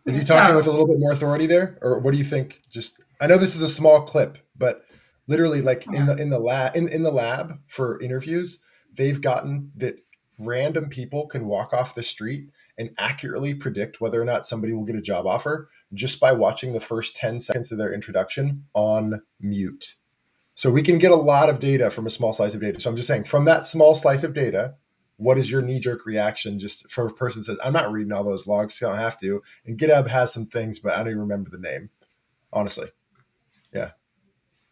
Is he talking uh, with a little bit more authority there, or what do you think? Just I know this is a small clip, but literally, like yeah. in the lab in the lab for interviews, they've gotten that random people can walk off the street and accurately predict whether or not somebody will get a job offer just by watching the first 10 seconds of their introduction on mute. So we can get a lot of data from a small slice of data. So I'm just saying, from that small slice of data, what is your knee-jerk reaction? Just for a person that says, "I'm not reading all those logs, I don't have to." And GitHub has some things, but I don't even remember the name, honestly. Yeah,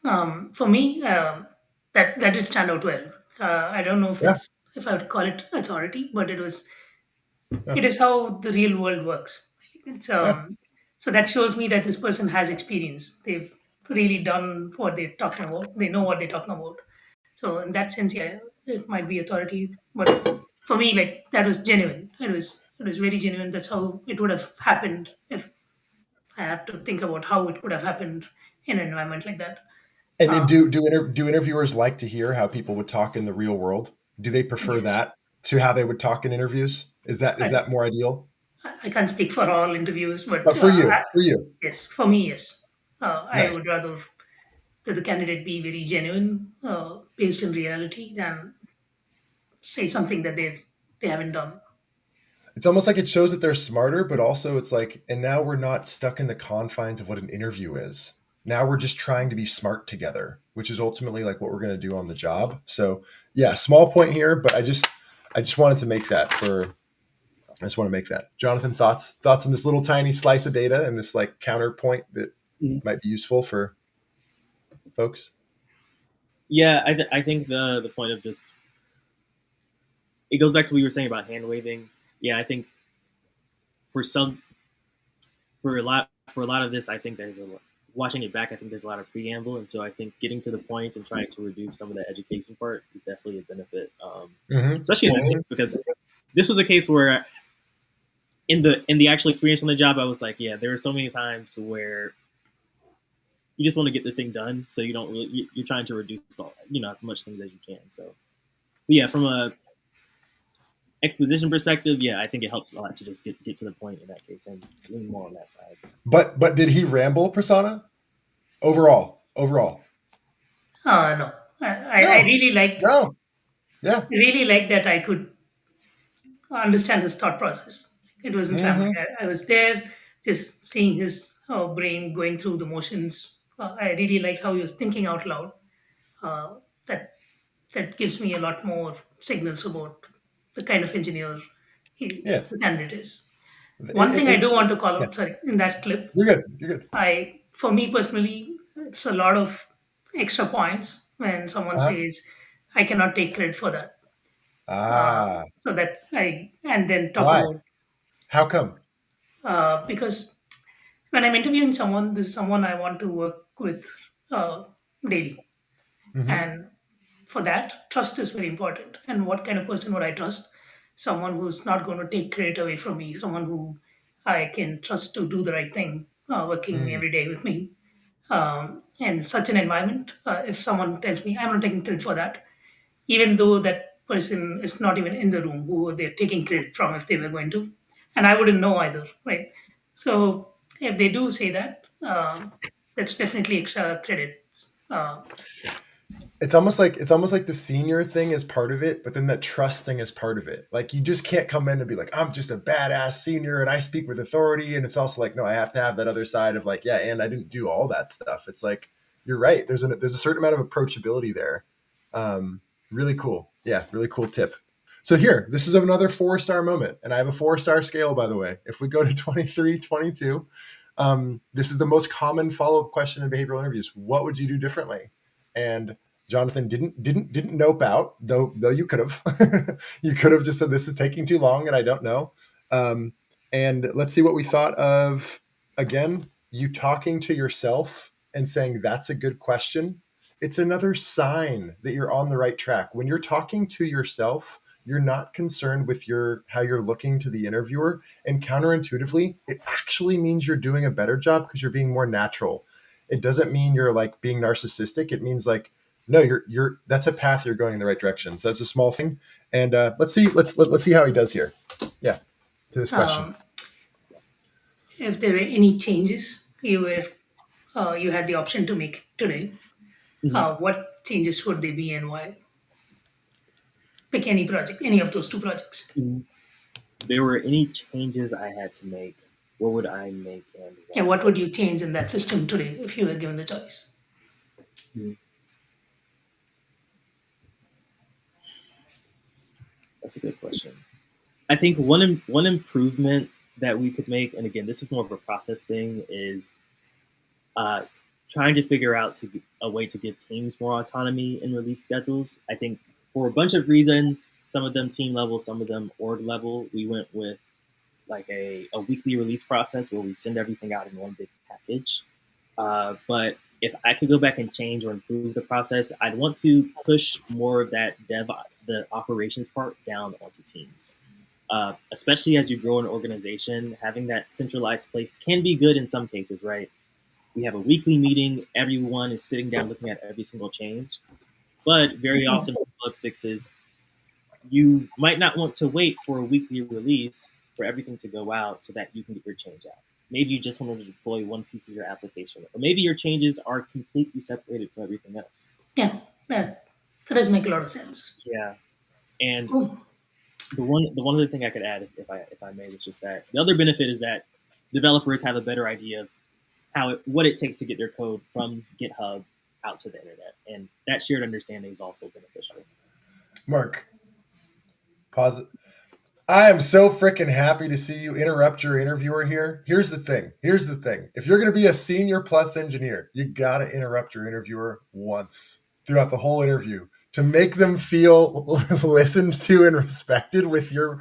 For me, that did stand out well. I don't know yeah, if I would call it authority, but yeah, it is how the real world works. It's yeah. so that shows me that this person has experience. They've really done what they're talking about. They know what they're talking about. So in that sense, yeah, it might be authority. But for me, like that was genuine. It was very genuine. That's how it would have happened if I have to think about how it would have happened in an environment like that. And Um, do interviewers like to hear how people would talk in the real world? Do they prefer yes, that to how they would talk in interviews? Is I, that more ideal? I can't speak for all interviews, but But for you, yes, for me, yes. I nice. would rather that the candidate be very genuine, based in reality, than say something that they haven't done. It's almost like it shows that they're smarter, but also it's like, and now we're not stuck in the confines of what an interview is. Now we're just trying to be smart together, which is ultimately like what we're going to do on the job. So yeah, small point here, but I just wanted to make that for, I just want to make that. Jonathan, thoughts on this little tiny slice of data and this like counterpoint that might be useful for folks? Yeah, I think the point of just it goes back to what you were saying about hand waving. Yeah, I think for some for a lot of this, I think there's a watching it back. I think there's a lot of preamble, and so I think getting to the point and trying to reduce some of the education part is definitely a benefit, Mm-hmm. especially in this case because this was a case where in the actual experience on the job, I was like, yeah, there were so many times where you just want to get the thing done, so you don't really you're trying to reduce all as much things as you can. So, but yeah, from a exposition perspective, yeah, I think it helps a lot to just get to the point in that case and lean more on that side. But did he ramble, Prasanna? Overall. No, I No. really liked No. Yeah. really liked that I could understand his thought process. It wasn't rambling. Mm-hmm. I was there just seeing his brain going through the motions. I really liked how he was thinking out loud. Uh, that that gives me a lot more signals about the kind of engineer Yeah. the candidate is. One thing I It- do want to call yeah. out, sorry, in that clip, You're good. You're good. for me personally, it's a lot of extra points when someone Uh-huh. says, "I cannot take credit for that." Ah. So that I and then talk Why? about How come? because when I'm interviewing someone, this is someone I want to work with uh, daily, Mm-hmm. and for that, trust is very important. And what kind of person would I trust? Someone who's not going to take credit away from me, someone who I can trust to do the right thing, working Mm. every day with me. And such an environment, if someone tells me I'm not taking credit for that, even though that person is not even in the room who they're taking credit from if they were going to, and I wouldn't know either, right? So if they do say that, that's definitely extra credits. It's almost like the senior thing is part of it, but then that trust thing is part of it. Like you just can't come in and be like, I'm just a badass senior and I speak with authority. And it's also like, no, I have to have that other side of like, yeah, and I didn't do all that stuff. It's like you're right. There's a certain amount of approachability there. Um, really cool. Yeah, really cool tip. So here, this is another 4-star moment. And I have a 4-star scale, by the way. If we go to 23, 22, this is the most common follow-up question in behavioral interviews. What would you do differently? And Jonathan didn't nope out, though you could have. You could have just said this is taking too long and I don't know. Um, and let's see what we thought of again, you talking to yourself and saying that's a good question. It's another sign that you're on the right track. When you're talking to yourself, you're not concerned with your how you're looking to the interviewer, and counterintuitively, it actually means you're doing a better job because you're being more natural. It doesn't mean you're like being narcissistic. It means like no, you're that's a path you're going in the right direction. So that's a small thing. And let's see how he does here. Yeah, to this question. Um, if there were any changes you had the option to make today, Mm-hmm. what changes would they be and why? Pick any project, any of those two projects. There were any changes I had to make, what would I make and Yeah, why? what would you change in that system today if you were given the choice? Hmm, That's a good question. I think one improvement that we could make, and again, this is more of a process thing, is uh, trying to figure out a way to give teams more autonomy in release schedules. I think for a bunch of reasons, some of them team level, some of them org level, we went with like a weekly release process where we send everything out in one big package. But if I could go back and change or improve the process, I'd want to push more of that the operations part down onto teams. Especially as you grow an organization, having that centralized place can be good in some cases, right? We have a weekly meeting, everyone is sitting down looking at every single change. But very Mhm. often with bug fixes, you might not want to wait for a weekly release for everything to go out so that you can get your change out. Maybe you just want to deploy one piece of your application, or maybe your changes are completely separated from everything else. Yeah, that does make a lot of sense. Yeah, and Cool. the one other thing I could add, if I may, was just that the other benefit is that developers have a better idea of what it takes to get their code from GitHub out to the internet, and that shared understanding is also beneficial. Mark, pause. I am so freaking happy to see you interrupt your interviewer here. Here's the thing. Here's the thing. If you're going to be a senior plus engineer, you got to interrupt your interviewer once throughout the whole interview to make them feel listened to and respected with your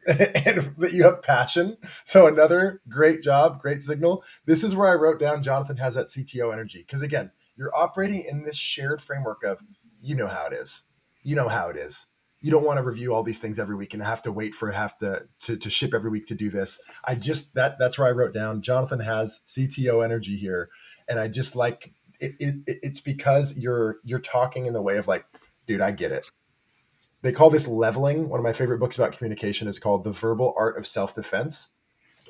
and that you have passion. So another great job, great signal. This is where I wrote down Jonathan has that CTO energy because again, you're operating in this shared framework of you know how it is. You know how it is. You don't want to review all these things every week and have to wait for to ship every week to do this. I just that's where I wrote down Jonathan has CTO energy here, and I just like it's because you're talking in the way of like, dude, I get it. they call this leveling. One of my favorite books about communication is called The Verbal Art of Self-Defense.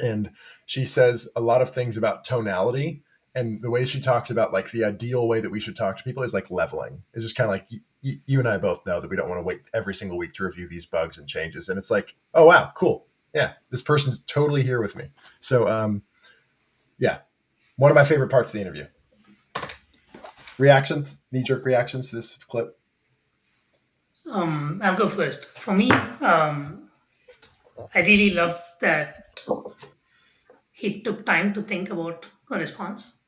And she says a lot of things about tonality, and the way she talks about like the ideal way that we should talk to people is like leveling. It's just kind of like you and I both know that we don't want to wait every single week to review these bugs and changes. And it's like, oh, wow, cool. Yeah, this person's totally here with me. So yeah, one of my favorite parts of the interview. Reactions, knee-jerk reactions to this clip. I'll go first. For me, I really love that he took time to think about a response,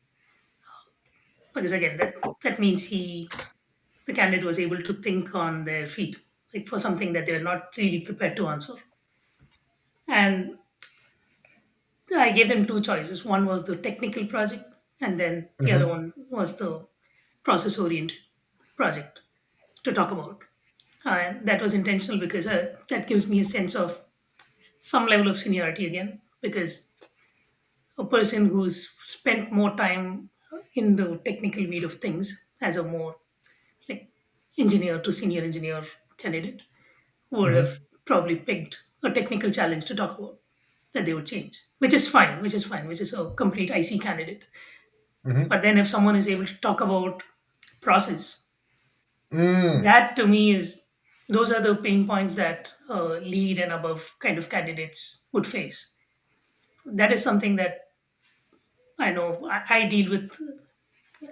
because again, that means the candidate was able to think on their feet, like for something that they're not really prepared to answer. And I gave them two choices. One was the technical project, and then the other Mm-hmm. one was the process oriented project to talk about. And that was intentional because that gives me a sense of some level of seniority again, because a person who's spent more time in the technical meat of things as a more like engineer to senior engineer candidate would Mm-hmm. have probably picked a technical challenge to talk about that they would change, which is fine, which is a complete IC candidate. Mm-hmm. But then if someone is able to talk about process, Mm. that to me is those are the pain points that lead and above kind of candidates would face. That is something that I know I deal with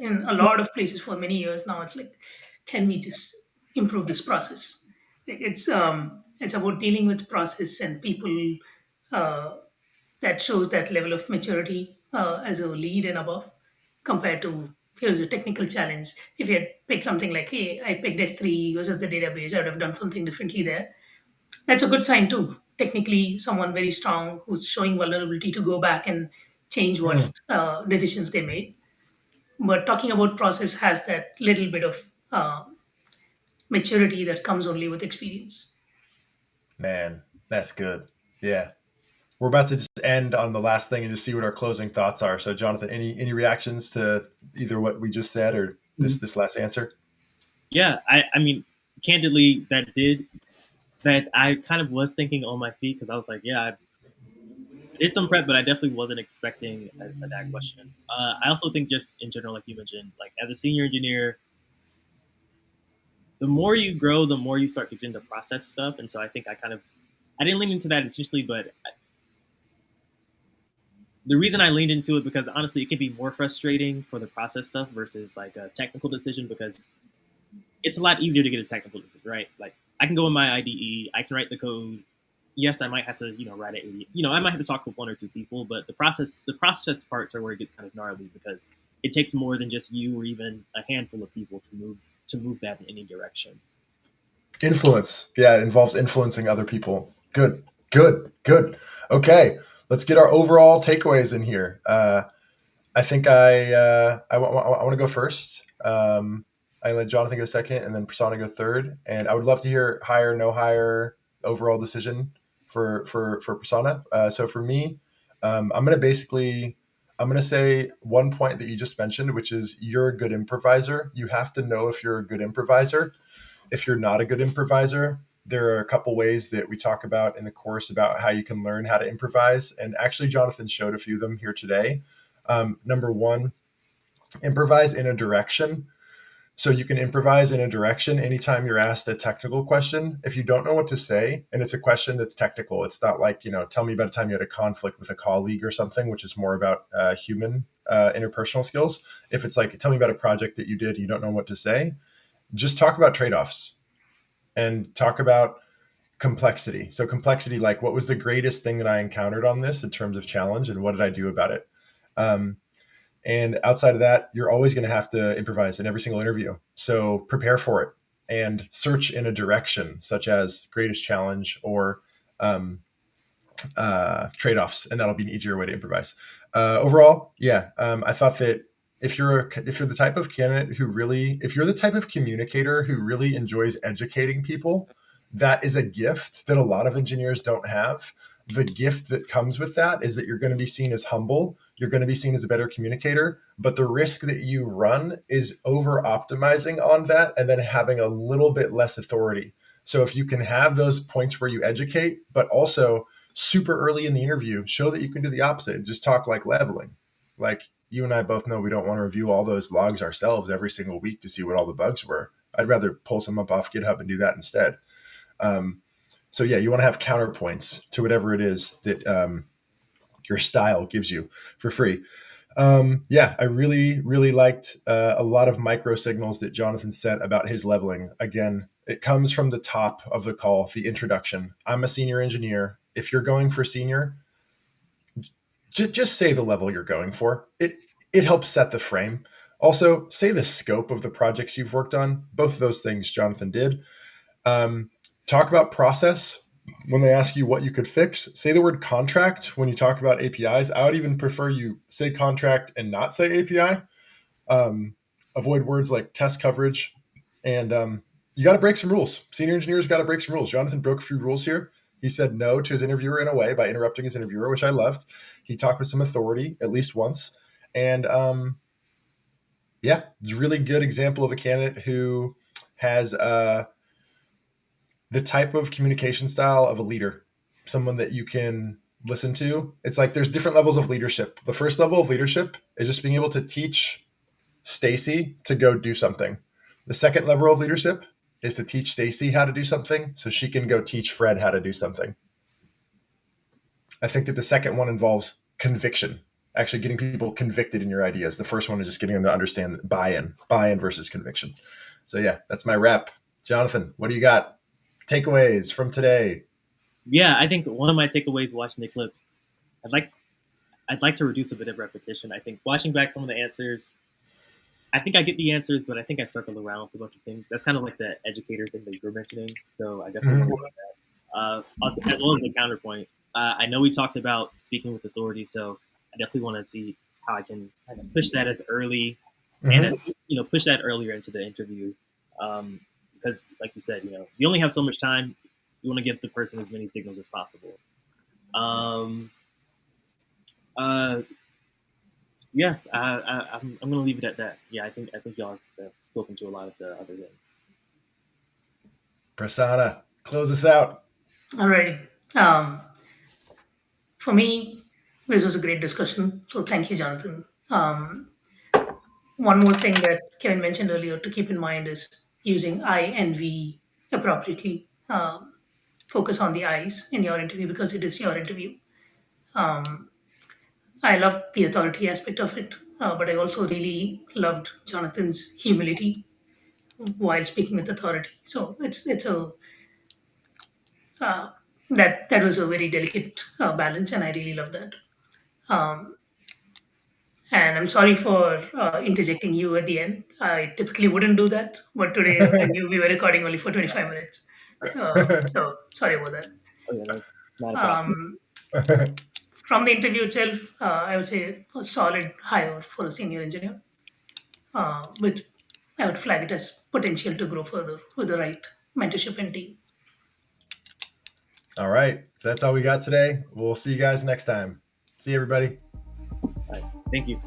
in a lot of places for many years now. It's like, can we just improve this process? It's about dealing with process and people, uh, that shows that level of maturity as a lead and above, compared to here's a technical challenge. If you had picked something like, hey, I picked S3 versus the database, I would have done something differently there. That's a good sign too. Technically, someone very strong who's showing vulnerability to go back and change what Mm. decisions they made. But talking about process has that little bit of maturity that comes only with experience. Man, that's good. Yeah. We're about to just end on the last thing and just see what our closing thoughts are. So, Jonathan, any reactions to either what we just said or this last answer? Yeah, I mean, candidly, that I kind of was thinking on my feet because I was like, yeah, I did some prep, but I definitely wasn't expecting that question. I also think just in general, like you mentioned, like as a senior engineer, the more you grow, the more you start to get into process stuff, and so I think I didn't lean into that intentionally, but the reason I leaned into it because honestly, it can be more frustrating for the process stuff versus like a technical decision because it's a lot easier to get a technical decision, right? Like I can go in my IDE, I can write the code. Yes, I might have to, write it. I might have to talk to one or two people, but the process parts are where it gets kind of gnarly because it takes more than just you or even a handful of people to move that in any direction. Influence. Yeah, it involves influencing other people. Good, good, good. Okay, let's get our overall takeaways in here. I think I want to go first. I let Jonathan go second, and then Prasanna go third. And I would love to hear higher, no higher overall decision for Prasanna. So for me, I'm gonna say one point that you just mentioned, which is you're a good improviser. You have to know if you're a good improviser. If you're not a good improviser, there are a couple ways that we talk about in the course about how you can learn how to improvise. And actually, Jonathan showed a few of them here today. Number one, improvise in a direction. So you can improvise in a direction anytime you're asked a technical question. If you don't know what to say, and it's a question that's technical, it's not like, tell me about a time you had a conflict with a colleague or something, which is more about human interpersonal skills. If it's like, tell me about a project that you did, you don't know what to say, just talk about trade-offs and talk about complexity. So complexity, like what was the greatest thing that I encountered on this in terms of challenge and what did I do about it? Um, and outside of that, you're always going to have to improvise in every single interview. So prepare for it and search in a direction such as greatest challenge or um, trade-offs, and that'll be an easier way to improvise. Overall, yeah, I thought that if you're the type of candidate who really, if you're the type of communicator who really enjoys educating people, that is a gift that a lot of engineers don't have. The gift that comes with that is that you're going to be seen as humble. You're going to be seen as a better communicator, but the risk that you run is over optimizing on that and then having a little bit less authority. So if you can have those points where you educate, but also super early in the interview, show that you can do the opposite and just talk like leveling. Like you and I both know we don't want to review all those logs ourselves every single week to see what all the bugs were. I'd rather pull some up off GitHub and do that instead. So yeah, you want to have counterpoints to whatever it is that your style gives you for free. Yeah, I really liked a lot of micro signals that Jonathan sent about his leveling. Again, it comes from the top of the call, the introduction. I'm a senior engineer. If you're going for senior, just say the level you're going for. It helps set the frame. Also, say the scope of the projects you've worked on. Both of those things Jonathan did. Talk about process. When they ask you what you could fix, say the word contract when you talk about APIs. I would even prefer you say contract and not say API. Avoid words like test coverage. And you got to break some rules. Senior engineers got to break some rules. Jonathan broke a few rules here. He said no to his interviewer in a way by interrupting his interviewer, which I loved. He talked with some authority at least once. And yeah, it's a really good example of a candidate who has the type of communication style of a leader, someone that you can listen to. It's like there's different levels of leadership. The first level of leadership is just being able to teach Stacy to go do something. The second level of leadership is to teach Stacy how to do something so she can go teach Fred how to do something. I think that the second one involves conviction, actually getting people convicted in your ideas. The first one is just getting them to understand buy-in versus conviction. So yeah, that's my wrap. Jonathan, what do you got? Takeaways from today? Yeah, I think one of my takeaways watching the clips, I'd like to reduce a bit of repetition. I think watching back some of the answers, I think I get the answers, but I think I circle around with a bunch of things. That's kind of like the educator thing that you were mentioning. So I definitely want to do that. Also, as well as the counterpoint. I know we talked about speaking with authority, so I definitely want to see how I can kind of push that as early and as push that earlier into the interview. Because, like you said, you only have so much time. You want to give the person as many signals as possible. Yeah, I'm going to leave it at that. Yeah, I think y'all have spoken to a lot of the other things. Prasanna, close us out. All right. For me, this was a great discussion. So thank you, Jonathan. One more thing that Kevin mentioned earlier to keep in mind is using I and we appropriately. Focus on the I's in your interview because it is your interview. Um, I loved the authority aspect of it, but I also really loved Jonathan's humility while speaking with authority. So it's a uh, that was a very delicate balance, and I really love that. Um, and I'm sorry for interjecting you at the end. I typically wouldn't do that, but today I knew we were recording only for 25 minutes. So sorry about that. Oh, yeah, that's not a problem. Um, from the interview itself, I would say a solid hire for a senior engineer, with I would flag it as potential to grow further with the right mentorship and team. All right. So that's all we got today. We'll see you guys next time. See you, everybody. All right, thank you.